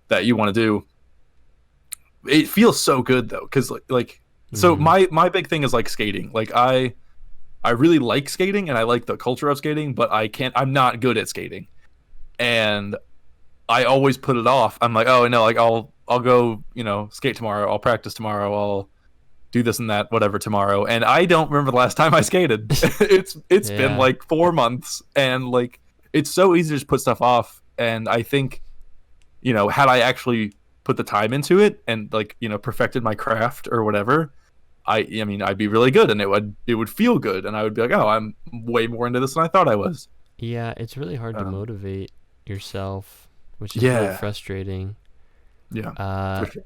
that you want to do, it feels so good though. Cause like, so my big thing is like skating. Like I really like skating and I like the culture of skating, but I'm not good at skating. And I always put it off. I'm like, oh no, like I'll go, skate tomorrow. I'll practice tomorrow. I'll do this and that, whatever, tomorrow. And I don't remember the last time I skated. It's been like 4 months, and like it's so easy to just put stuff off. And I think, had I actually put the time into it and like, perfected my craft or whatever, I mean, I'd be really good, and it would feel good, and I would be like, oh, I'm way more into this than I thought I was. Yeah, it's really hard to motivate yourself, which is really frustrating. Yeah, for sure.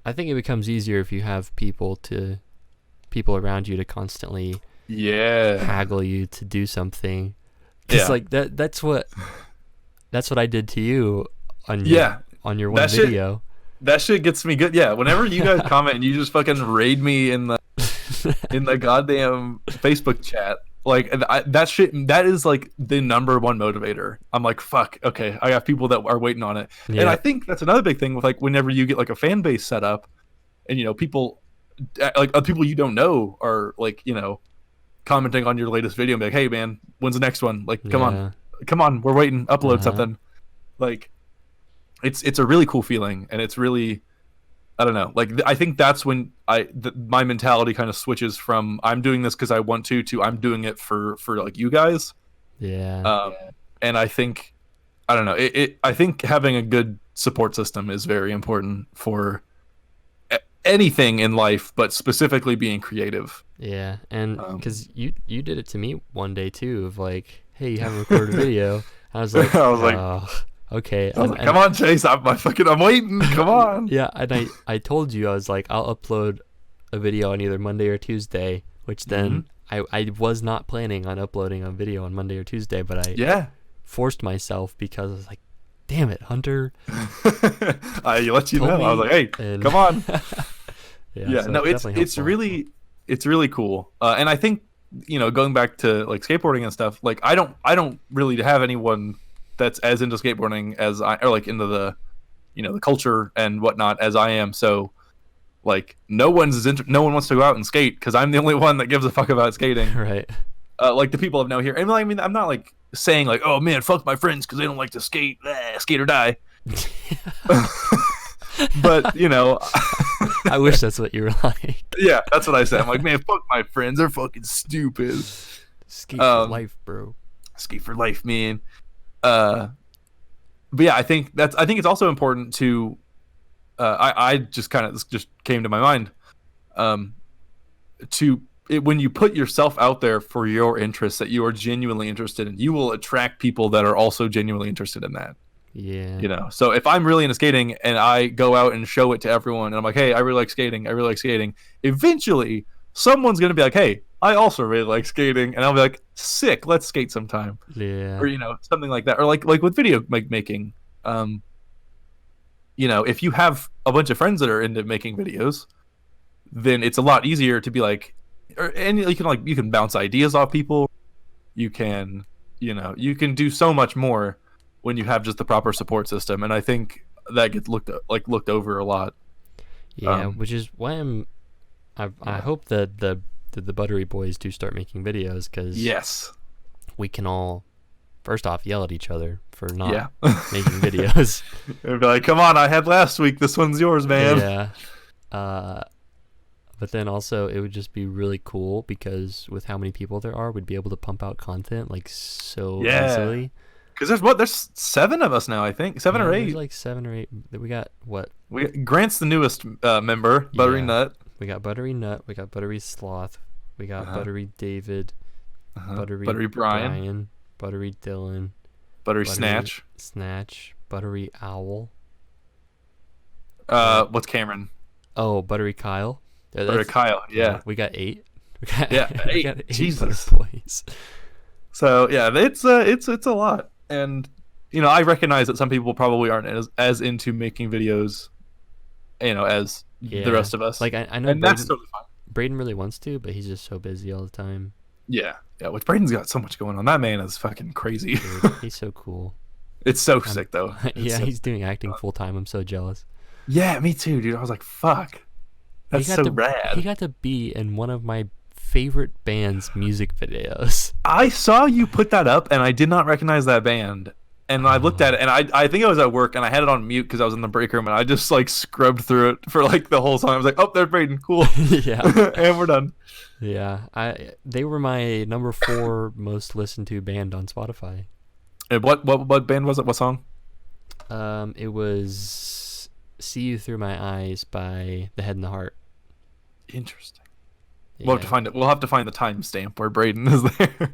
I think it becomes easier if you have people around you to constantly haggle you to do something. Because like that's what I did to you on your one video. That shit gets me good. Yeah, whenever you guys comment and you just fucking raid me in the goddamn Facebook chat, like that is like the number one motivator. I'm like, fuck, okay, I got people that are waiting on it. And I think that's another big thing with like whenever you get like a fan base set up, and people like people you don't know are like, commenting on your latest video and be like, hey man, when's the next one? Like, come on, we're waiting, upload something. Like, it's a really cool feeling, and it's really, I don't know, like I think that's when my mentality kind of switches from I'm doing this because I want to I'm doing it for like you guys. And I think, I don't know, I think having a good support system is very important for anything in life, but specifically being creative. Yeah, and because you did it to me one day too, of like, hey, you haven't recorded a video. I was like, okay. Come on, Chase, I'm waiting. Come on. Yeah, and I told you, I was like, I'll upload a video on either Monday or Tuesday, which then I was not planning on uploading a video on Monday or Tuesday, but I forced myself because I was like, damn it, Hunter. I let you know. I was like, hey, come on. So no, it's really cool. And I think, going back to like skateboarding and stuff, like I don't really have anyone that's as into skateboarding as or like into the, the culture and whatnot as I am. So like no one wants to go out and skate because I'm the only one that gives a fuck about skating. Right. Like the people I've known here. And I mean, I'm not like saying like, oh man, fuck my friends because they don't like to skate, skate or die. But you know, I wish that's what you were like. Yeah, that's what I said. I'm like, man, fuck my friends. They're fucking stupid. Skate for life, bro. Skate for life, man. But yeah, I think it's also important to. I just kind of this just came to my mind. When you put yourself out there for your interests that you are genuinely interested in, you will attract people that are also genuinely interested in that. Yeah. You know, so if I'm really into skating and I go out and show it to everyone and I'm like, hey, I really like skating. Eventually, someone's going to be like, hey, I also really like skating. And I'll be like, sick, let's skate sometime. Yeah. Or, you know, something like that. Or like with video making, you know, if you have a bunch of friends that are into making videos, then it's a lot easier to be like, and you can bounce ideas off people. You can do so much more when you have just the proper support system, and I think that gets looked over a lot. Yeah, which is why I hope that the Buttery Boys do start making videos, because yes, we can all first off yell at each other for not making videos. It'd be like, come on, I had last week. This one's yours, man. Yeah. But then also it would just be really cool because with how many people there are, we'd be able to pump out content like so easily. Because there's 7 of us now, I think 7 or 8. There's like 7 or 8. We got what? Grant's the newest member. Buttery Nut. We got Buttery Nut. We got Buttery Sloth. We got Buttery David. Buttery Brian. Buttery Dylan. Buttery Snatch. Buttery Owl. What's Cameron? Oh, Buttery Kyle. Buttery Kyle. Yeah. We got 8. 8. We got 8 Jesus. boys. So yeah, it's a lot, and you know I recognize that some people probably aren't as into making videos, you know, as the rest of us. Like I know, and that's totally fine. Braden really wants to, but he's just so busy all the time. Yeah. Which Braden's got so much going on. That man is fucking crazy. Dude, he's so cool. It's so sick though. He's doing acting full time. I'm so jealous. Yeah, me too, dude. I was like, fuck. That's so rad. He got to be in one of my favorite band's music videos. I saw you put that up, and I did not recognize that band. And I looked at it, and I think I was at work, and I had it on mute because I was in the break room, and I just like scrubbed through it for like the whole song. I was like, oh, there's Braden, cool. Yeah. And we're done. Yeah, they were my number 4 most listened to band on Spotify. And what band was it? What song? It was "See You Through My Eyes" by The Head and the Heart. Interesting. Yeah. We'll have to find it. We'll have to find the timestamp where Braden is there.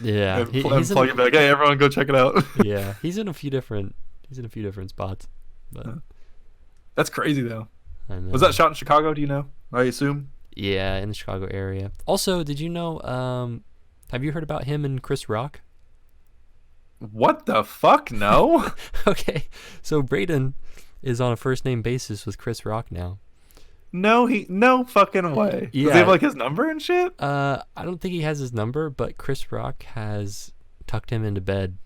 Yeah, he's plug it back. Hey, everyone, go check it out. Yeah, he's in a few different spots. But that's crazy though. I know. Was that shot in Chicago? Do you know? I assume. Yeah, in the Chicago area. Also, did you know? Have you heard about him and Chris Rock? What the fuck? No. Okay, so Braden is on a first name basis with Chris Rock now. No fucking way. Yeah. Does he have like his number and shit? I don't think he has his number, but Chris Rock has tucked him into bed.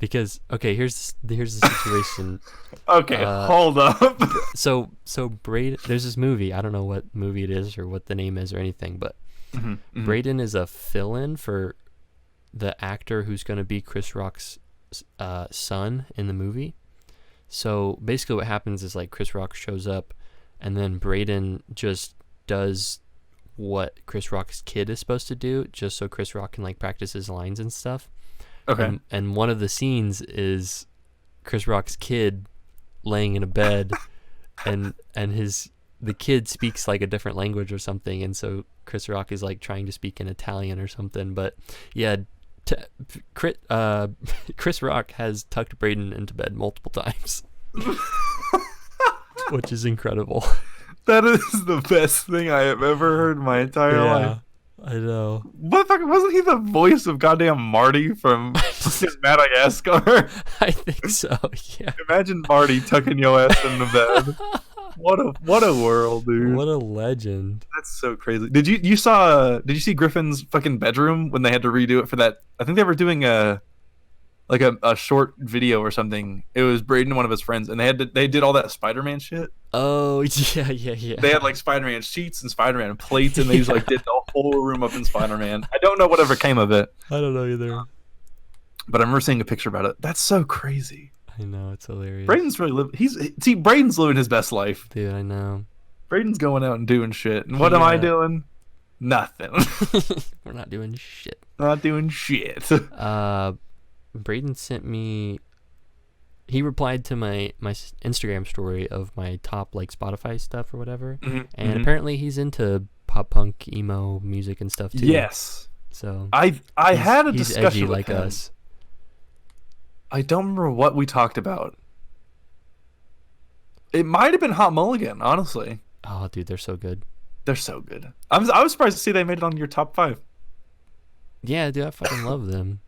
Because here's the situation. Okay, hold up. So Braden, there's this movie. I don't know what movie it is or what the name is or anything, but Braden is a fill-in for the actor who's going to be Chris Rock's son in the movie. So basically, what happens is like Chris Rock shows up, and then Braden just does what Chris Rock's kid is supposed to do, just so Chris Rock can like practice his lines and stuff. Okay. And one of the scenes is Chris Rock's kid laying in a bed, and the kid speaks like a different language or something, and so Chris Rock is like trying to speak in Italian or something. But yeah, Chris Rock has tucked Braden into bed multiple times. Which is incredible. That is the best thing I have ever heard in my entire life. I know. What the fuck? Wasn't he the voice of goddamn Marty from Madagascar? I think so, yeah. Imagine Marty tucking your ass in the bed. What a world, dude. What a legend. That's so crazy. Did you see Griffin's fucking bedroom when they had to redo it for that? I think they were doing a short video or something. It was Braden and one of his friends, and they did all that Spider-Man shit. Oh, yeah. They had like Spider-Man sheets and Spider-Man plates, and they just like did the whole room up in Spider-Man. I don't know whatever came of it. I don't know either. But I remember seeing a picture about it. That's so crazy. I know, it's hilarious. Braden's really Braden's living his best life. Dude, I know. Braden's going out and doing shit. And what am I doing? Nothing. We're not doing shit. Not doing shit. Braden sent me. He replied to my Instagram story of my top like Spotify stuff or whatever, and apparently he's into pop punk, emo music and stuff too. Yes. So I had a discussion edgy with like him. us. I don't remember what we talked about. It might have been Hot Mulligan, honestly. Oh, dude, they're so good. They're so good. I was surprised to see they made it on your top 5. Yeah, dude, I fucking love them.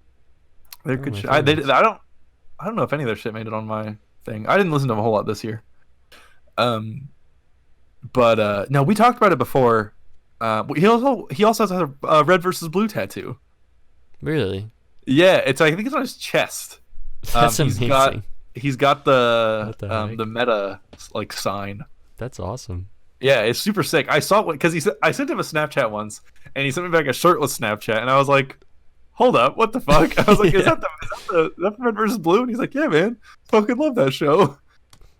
They're good shit. I don't know if any of their shit made it on my thing. I didn't listen to them a whole lot this year. But no, we talked about it before. He also has a red versus blue tattoo. Really? Yeah, I think it's on his chest. That's amazing. He's got the heck? the meta like sign. That's awesome. Yeah, it's super sick. I saw it because I sent him a Snapchat once, and he sent me back a shirtless Snapchat, and I was like, "Hold up, what the fuck?" I was like, "Is that the Red versus Blue?" And he's like, "Yeah, man, fucking love that show."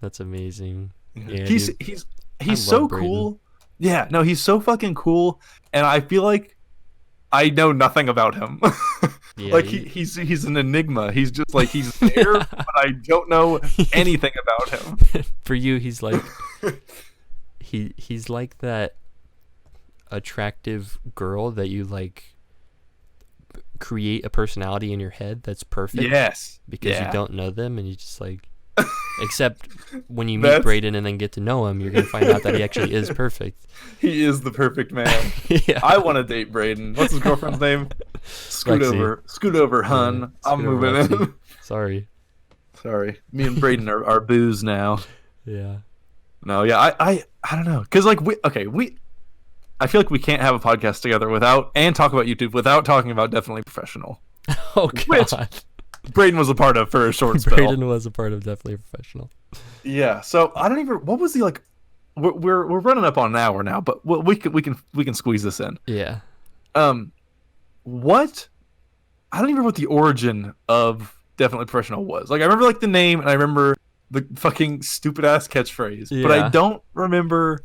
That's amazing. Yeah, he's so cool. Yeah, no, he's so fucking cool, and I feel like I know nothing about him. Yeah, like he's an enigma. He's just like he's there, but I don't know anything about him. For you, he's like he's like that attractive girl that you like create a personality in your head that's perfect. Yes. Because you don't know them and you just like except when you meet Braden and then get to know him, you're gonna find out that he actually is perfect. He is the perfect man. Yeah. I want to date Braden. What's his girlfriend's name? Scoot over, hun. Yeah, I'm moving in. Sorry. Me and Braden are booze now. Yeah. No, yeah, I don't know, cause like I feel like we can't have a podcast together and talk about YouTube without talking about Definitely Professional. Oh god. Which Braden was a part of for a short spell. Braden was a part of Definitely Professional. Yeah. So I don't even. What was the like? We're running up on an hour now, but we can squeeze this in. Yeah. What? I don't even remember what the origin of Definitely Professional was. Like I remember like the name, and I remember the fucking stupid ass catchphrase, but I don't remember.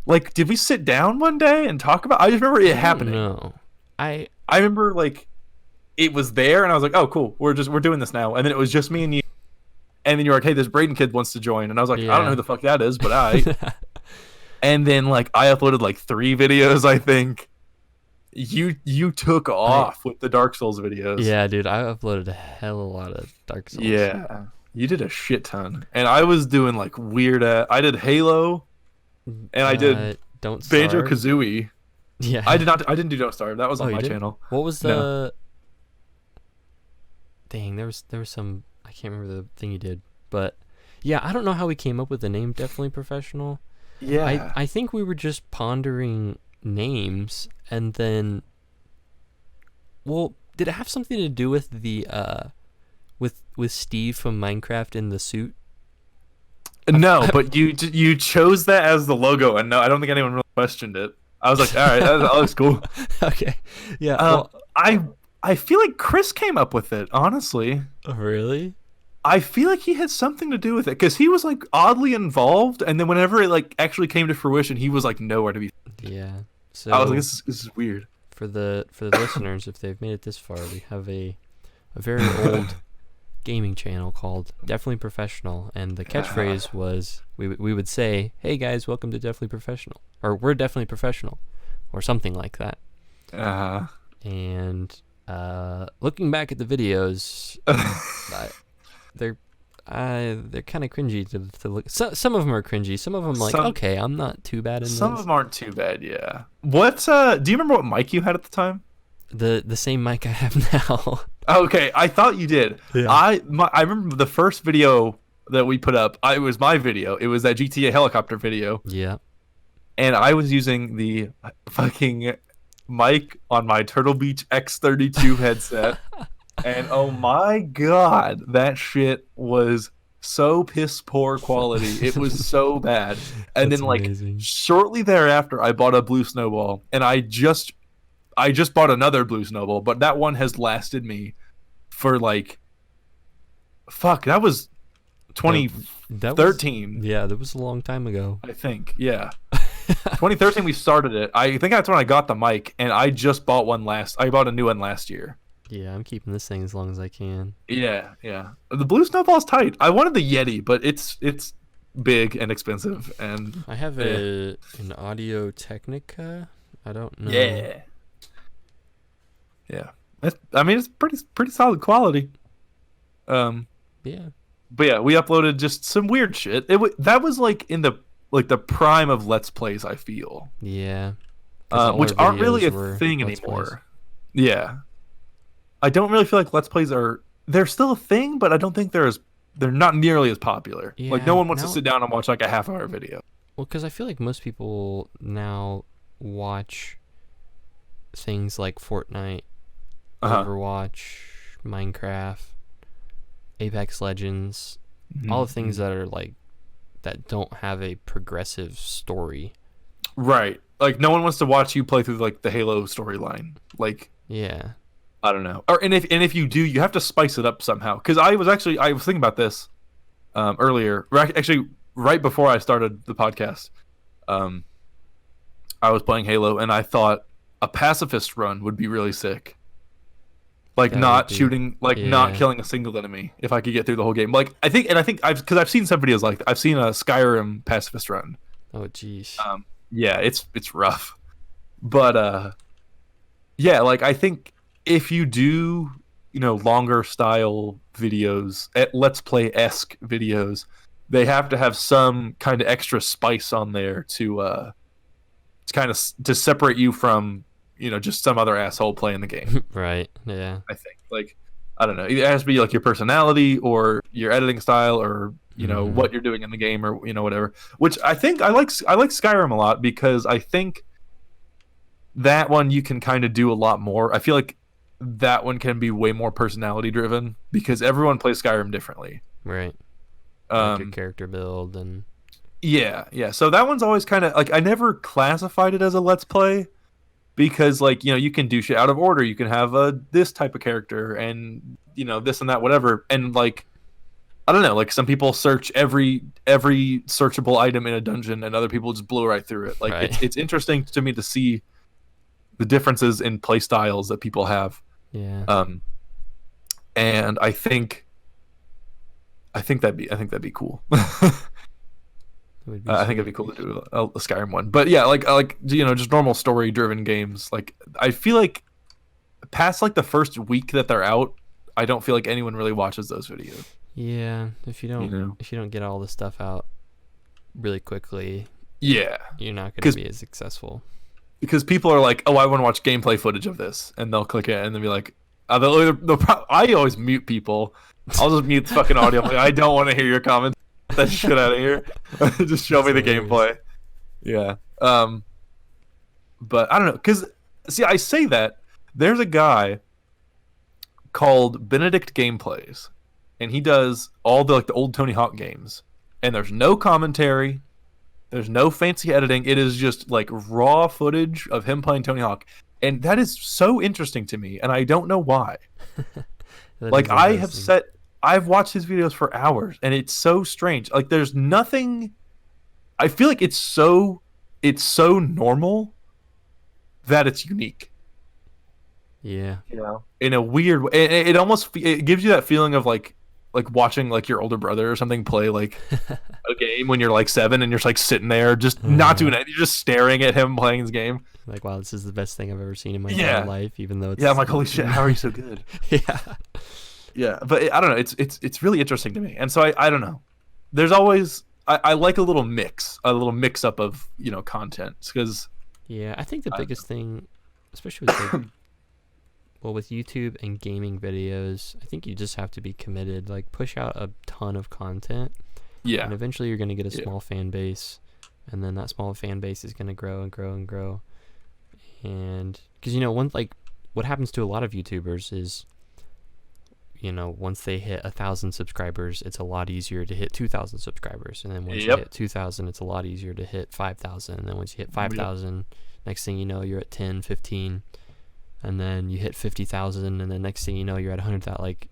Like, did we sit down one day and talk about? I just remember it happening. No. I remember like it was there, and I was like, oh cool, we're doing this now, and then it was just me and you, and then you're like, hey, this Braden kid wants to join, and I was like, I don't know who the fuck that is, but and then like I uploaded like 3 videos, I think. You took off with the Dark Souls videos. Yeah, dude, I uploaded a hell of a lot of Dark Souls. Yeah, you did a shit ton, and I was doing like weird. I did Halo, and I did Don't Starve. Banjo-Kazooie. Yeah, I didn't do Don't Starve. That was on my channel. What was the? Dang, there was some. I can't remember the thing you did, but yeah, I don't know how we came up with the name Definitely Professional. Yeah, I think we were just pondering names, and then, well, did it have something to do with the with Steve from Minecraft in the suit? No, but you chose that as the logo, and no, I don't think anyone really questioned it. I was like, all right, that looks cool. Okay, yeah. I feel like Chris came up with it, honestly. Really? I feel like he had something to do with it because he was like oddly involved, and then whenever it like actually came to fruition, he was like nowhere to be. Yeah. So I was like, this is weird. For the listeners, if they've made it this far, we have a very old gaming channel called Definitely Professional, and the catchphrase was we would say, "Hey guys, welcome to Definitely Professional," or "We're Definitely Professional," or something like that. And looking back at the videos, they're kind of cringy to look. Some of them are cringy. Some of them okay, I'm not too bad in Some those. of them aren't too bad. Yeah. What? Do you remember what mic you had at the time? The same mic I have now. Okay, I thought you did. Yeah. I remember the first video that we put up. It was my video. It was that GTA helicopter video. Yeah. And I was using the fucking mic on my Turtle Beach X32 headset. And oh my god, that shit was so piss poor quality. It was so bad. And That's then like amazing. shortly thereafter I bought a blue snowball, and I just bought another blue snowball, but that one has lasted me for like fuck, that was That that was 2013, yeah, that was a long time ago. I think. Yeah. 2013 we started it. I think that's when I got the mic, and I bought a new one last year. Yeah, I'm keeping this thing as long as I can. Yeah, yeah. The blue snowball's tight. I wanted the Yeti, but it's big and expensive, and I have yeah. an Audio Technica. I don't know. Yeah. Yeah. I mean, it's pretty solid quality. Um, Yeah. but yeah, we uploaded just some weird shit. That was like in the prime of Let's Plays, I feel. Yeah. 'Cause all Which our aren't really a videos were thing Let's Plays. anymore. Yeah. I don't really feel like Let's Plays they're still a thing, but I don't think they're not nearly as popular. Like no Yeah, one wants to now sit down and watch like a half-hour video. well, because I feel like most people now watch things like Fortnite, Uh-huh. Overwatch, Minecraft, Apex Legends, all the things Mm-hmm. that are like that don't have a progressive story. Right. Like no one wants to watch you play through like the Halo storyline. Like Yeah. I don't know. Or and if you do, you have to spice it up somehow. Because I was thinking about this earlier. Actually, right before I started the podcast, um, I was playing Halo, and I thought a pacifist run would be really sick. Like That would not be shooting, like not yeah. killing a single enemy. If I could get through the whole game, like I think I've seen some videos like I've seen a Skyrim pacifist run. Oh jeez. Yeah, it's rough, but yeah, like I think if you do, longer style videos, Let's Play esque videos, they have to have some kind of extra spice on there to kind of to separate you from just some other asshole playing the game. Right. Yeah. I think like I don't know, it has to be like your personality or your editing style or Mm-hmm. what you're doing in the game or whatever. Which I think I like Skyrim a lot because I think that one you can kind of do a lot more. I feel like that one can be way more personality driven because everyone plays Skyrim differently. Right. Like your Um, character build and yeah, yeah. So that one's always kind of like I never classified it as a let's play because like you can do shit out of order. You can have a this type of character and this and that whatever. And like I don't know, like some people search every searchable item in a dungeon and other people just blow right through it. Like right. it's interesting to me to see the differences in play styles that people have. Yeah. Um, and I think that'd be cool. It would be I think it'd sweet. be cool to do a Skyrim one. But yeah, like just normal story driven games. Like I feel like past like the first week that they're out, I don't feel like anyone really watches those videos. Yeah. You know? If you don't get all this stuff out really quickly, Yeah, you're not going to because be as successful. people are like, oh, I want to watch gameplay footage of this, and they'll click it and they'll be like, I always mute people. I'll just mute the fucking audio. I'm like, I don't want to hear your comments. Get that shit out of here. Just show That's me the hilarious. gameplay. Yeah. But I don't know, cause see, I say that there's a guy called Benedict Gameplays, and he does all the old Tony Hawk games, and there's no commentary, there's no fancy editing. It is just like raw footage of him playing Tony Hawk, and that is so interesting to me, and I don't know why. That Like is interesting. I've watched his videos for hours, and it's so strange. Like there's nothing. I feel like it's so normal that it's unique. Yeah. In a weird way. It almost it gives you that feeling of like watching like your older brother or something play like a game when you're like 7 and you're just like sitting there just not doing anything, you're just staring at him playing his game. Like, wow, this is the best thing I've ever seen in my Yeah. entire life, even though it's Yeah, I'm like, holy shit, how are you so good? yeah. Yeah, but I don't know. It's really interesting to me, and so I don't know. There's always I like a little mix up of content because Yeah, I think the I don't biggest thing, especially with like, well, with YouTube and gaming videos, I think you just have to be committed. Like, push out a ton of content, yeah, and eventually you're gonna get a yeah, small fan base, and then that small fan base is gonna grow and grow and grow. And because one like what happens to a lot of YouTubers is once they hit 1,000 subscribers, it's a lot easier to hit 2,000 subscribers. And then once you Yep. hit 2,000, it's a lot easier to hit 5,000. And then once you hit 5,000, next thing you know, you're at 10, 15. And then you hit 50,000. And then next thing you know, you're at 100,000.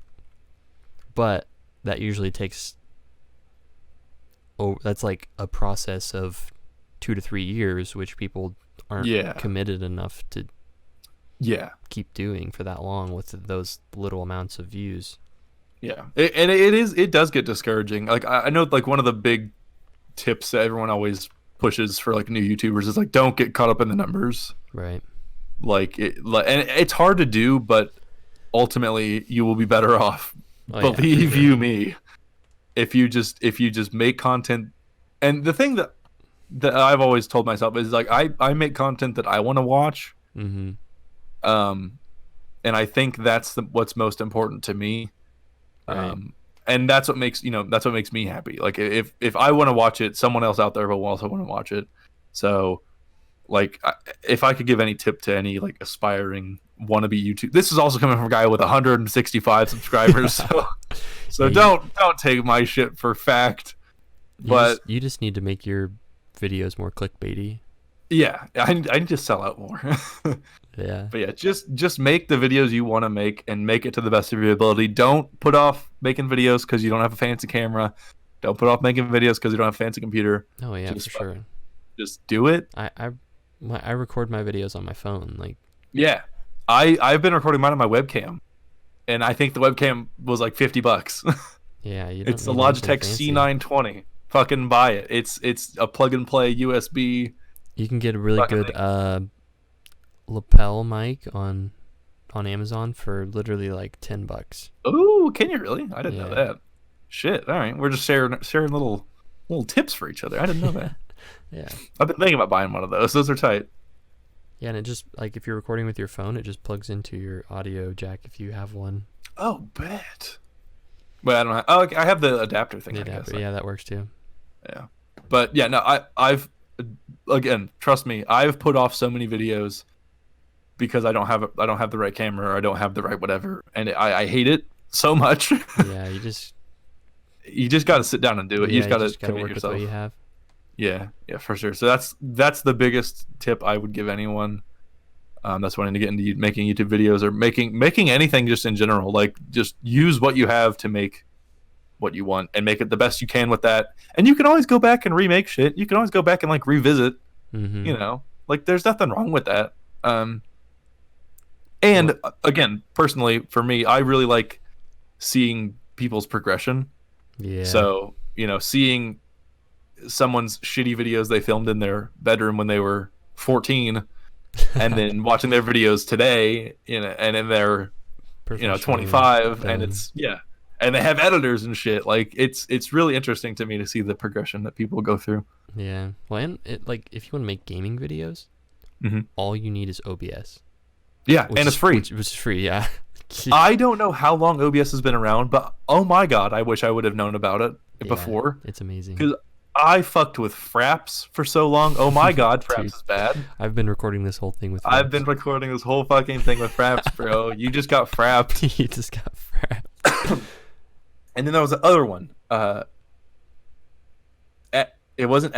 But that usually takes, that's like a process of 2 to 3 years, which people aren't committed enough to keep doing for that long with those little amounts of views. Yeah, it does get discouraging. Like I know, like one of the big tips that everyone always pushes for like new YouTubers is like, don't get caught up in the numbers. Right. And it's hard to do, but ultimately you will be better off. Believe you me, if you just make content. And the thing that I've always told myself is like I make content that I want to watch. Mm-hmm. And I think that's what's most important to me. Right. And that's what makes me happy. Like if I want to watch it, someone else out there will also want to watch it. So like if I could give any tip to any like aspiring wannabe YouTube, this is also coming from a guy with 165 subscribers. So don't take my shit for fact. But you just need to make your videos more clickbaity. Yeah, I need to sell out more. Yeah. But yeah, just make the videos you want to make and make it to the best of your ability. Don't put off making videos because you don't have a fancy camera. Don't put off making videos because you don't have a fancy computer. Oh yeah, for sure. Just do it. I record my videos on my phone. Like. Yeah, I've been recording mine on my webcam, and I think the webcam was like $50. Yeah, it's the Logitech C920. Fucking buy it. It's a plug and play USB. You can get a really good lapel mic on Amazon for literally like $10. Ooh, can you really? I didn't know that. Shit. All right, we're just sharing little tips for each other. I didn't know that. Yeah. I've been thinking about buying one of those. Those are tight. Yeah, and it just like if you're recording with your phone, it just plugs into your audio jack if you have one. Oh, bet. But I don't have. Oh, I have the adapter thing. The adapter, yeah, that works too. Yeah, but yeah, no, I've again, trust me, I've put off so many videos because I don't have the right camera or I don't have the right whatever, and I hate it so much. Yeah, you just got to sit down and do it. Yeah, you just got to commit commit yourself. yourself. With what you have. Yeah, for sure. So that's the biggest tip I would give anyone that's wanting to get into making YouTube videos or making anything just in general. Like just use what you have to make what you want and make it the best you can with that. And you can always go back and remake shit. You can always go back and like revisit. Mm-hmm. You know, like there's nothing wrong with that. And again, personally, for me, I really like seeing people's progression. Yeah. So, seeing someone's shitty videos they filmed in their bedroom when they were 14 and then watching their videos today, and then they're, 25 and it's, and they have editors and shit. Like it's really interesting to me to see the progression that people go through. Yeah. Well, and like if you want to make gaming videos, all you need is OBS. Yeah, and it's free. Which is free, yeah. I don't know how long OBS has been around, but oh my god, I wish I would have known about it before. It's amazing. Because I fucked with Fraps for so long. Oh my god, Fraps is bad. I've been recording this whole thing with Fraps. I've been recording this whole fucking thing with Fraps, bro. You just got frapped. You just got frapped. And then there was the other one. It wasn't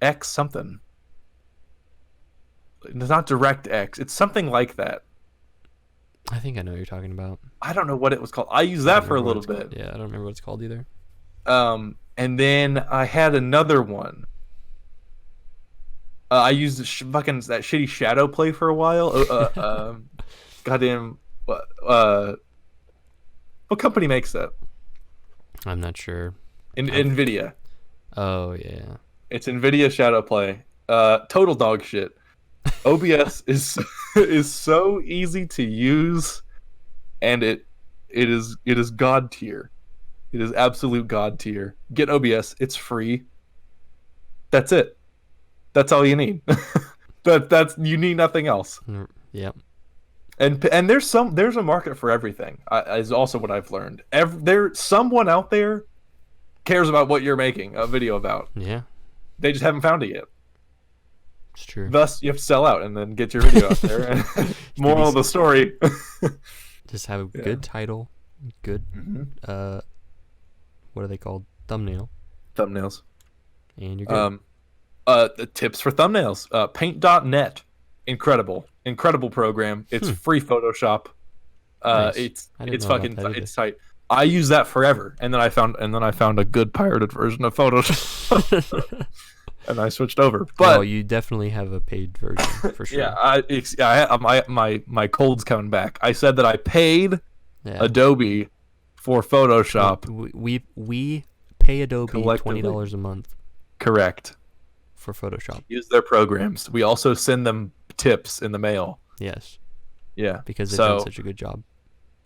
X something. It's not DirectX. It's something like that. I think I know what you're talking about. I don't know what it was called. I used that for a little bit. Yeah, I don't remember what it's called either. And then I had another one. I used that shitty shadow play for a while. Goddamn. What company makes that? I'm not sure. NVIDIA. Oh yeah. It's NVIDIA shadow play. Total dog shit. OBS is so easy to use, and it is god tier. It is absolute god tier. Get OBS. It's free. That's it. That's all you need. You need nothing else. Yep. And there's a market for everything. Is also what I've learned. There's someone out there cares about what you're making a video about. Yeah. They just haven't found it yet. It's true. Thus, you have to sell out and then get your video out there. Moral of the story. Just have a good title, good what are they called? Thumbnail. Thumbnails. And you're good. The tips for thumbnails. Paint.net. Incredible program. It's free Photoshop. Nice. It's fucking it's tight. I use that forever, and then I found a good pirated version of Photoshop, and I switched over. But you definitely have a paid version for sure. Yeah, my cold's coming back. I said that I paid Adobe for Photoshop. We pay Adobe $20 a month. Correct. For Photoshop. Use their programs. We also send them tips in the mail. Yes. Yeah. Because they've done such a good job.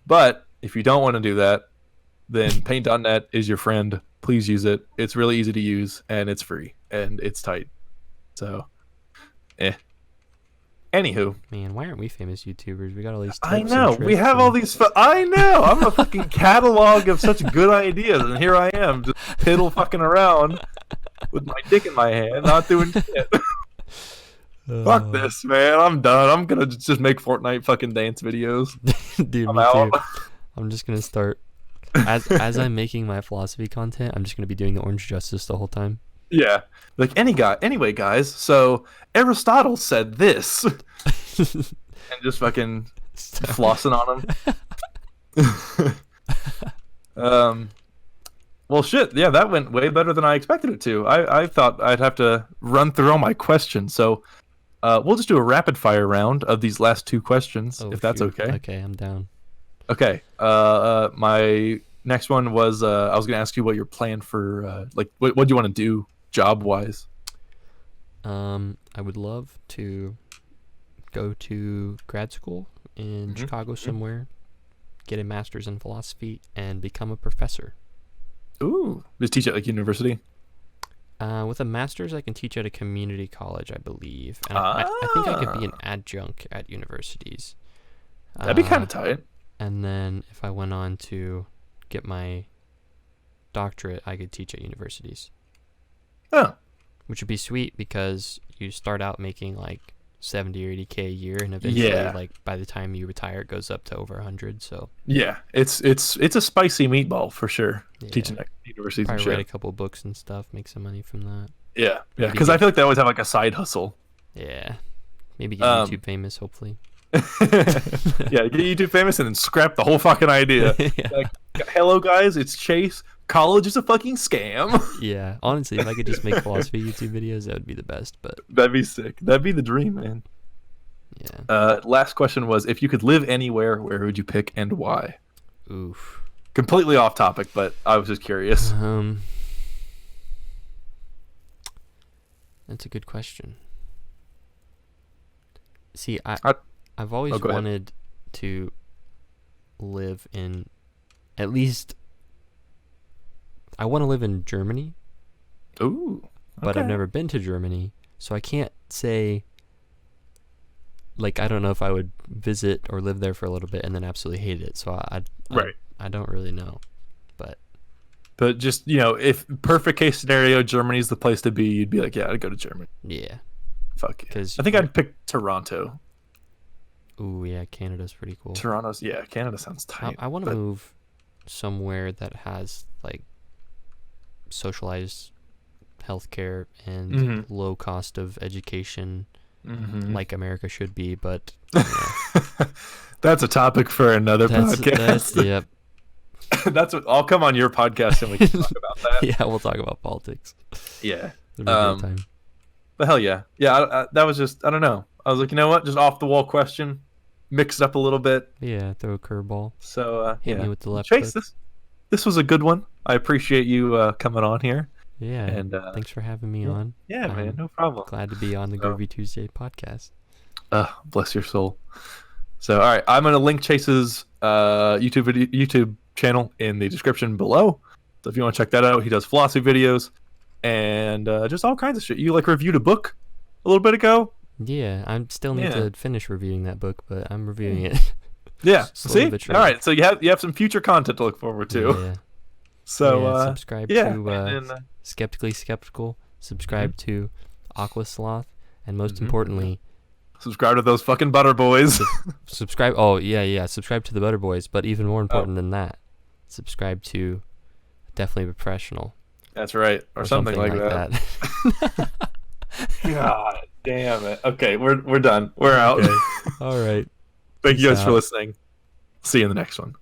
But if you don't want to do that, then Paint.net is your friend. Please use it. It's really easy to use, and it's free, and it's tight. So, Anywho. Man, why aren't we famous YouTubers? We got all these tips. I know. We have all these... I know. I'm a fucking catalog of such good ideas, and here I am, just piddle fucking around with my dick in my hand, not doing shit. Fuck this, man. I'm done. I'm gonna just make Fortnite fucking dance videos. Dude, me too. I'm just gonna start as I'm making my philosophy content. I'm just gonna be doing the Orange Justice the whole time. Yeah, like anyway, guys. So Aristotle said this, and just fucking flossing on him. Well, shit. Yeah, that went way better than I expected it to. I thought I'd have to run through all my questions, so. We'll just do a rapid fire round of these last two questions, if that's okay. Okay, I'm down. Okay. My next one was I was gonna ask you what your plan for what do you want to do job wise? I would love to go to grad school in Chicago somewhere, get a master's in philosophy, and become a professor. Ooh, just teach at like university. With a master's, I can teach at a community college, I believe. And I think I could be an adjunct at universities. That'd be kind of tight. And then if I went on to get my doctorate, I could teach at universities. Oh. Which would be sweet because you start out making like 70 or 80K a year, and eventually, like by the time you retire, it goes up to over 100. So yeah, it's a spicy meatball for sure. Yeah. Teaching at universities, probably write a couple books and stuff, make some money from that. Yeah, because I feel like they always have like a side hustle. Yeah, maybe get YouTube famous, hopefully. Yeah, get YouTube famous and then scrap the whole fucking idea. Like, hello guys, it's Chase. College is a fucking scam. Yeah, honestly, if I could just make philosophy YouTube videos, that would be the best. But that'd be sick. That'd be the dream, man. Yeah. Last question was, if you could live anywhere, where would you pick and why? Oof. Completely off topic, but I was just curious. That's a good question. See, I've always wanted to live in, at least, I want to live in Germany. Ooh. Okay. But I've never been to Germany, so I can't say, like, I don't know if I would visit or live there for a little bit and then absolutely hate it. So I don't really know. But just, if perfect case scenario, Germany's the place to be, you'd be like, yeah, I'd go to Germany. Yeah. Fuck it. I think I'd pick Toronto. Ooh, yeah, Canada's pretty cool. Canada sounds tight. I want to move somewhere that has, like, socialized healthcare and low cost of education, like America should be, but... That's a topic for another podcast. Yep. That's what I'll come on your podcast and we can talk about that. Yeah, we'll talk about politics. Yeah. Time. But hell yeah. Yeah, that was just, I don't know. I was like, you know what? Just off the wall question. Mix it up a little bit. Yeah, throw a curveball. So, hit me with the left Chase, hook. This was a good one. I appreciate you coming on here. Yeah, and thanks for having me on. Yeah, man, no problem. Glad to be on the Groovy Tuesday podcast. Bless your soul. So, all right, I'm going to link Chase's YouTube channel in the description below. So if you want to check that out, he does philosophy videos and just all kinds of shit. You reviewed a book a little bit ago? Yeah, I still need to finish reviewing that book, but I'm reviewing it. Yeah, see? All right, so you have some future content to look forward to. Yeah. So subscribe to Skeptically Skeptical, subscribe to Aqua Sloth, and most importantly, Subscribe to those fucking butter boys. Subscribe. Oh yeah. Subscribe to the Butter Boys, but even more important than that, subscribe to Definitely Professional. That's right, or something like that. God damn it. Okay, we're done. We're out. Okay. All right. Thank you guys Peace for out. listening. See you in the next one.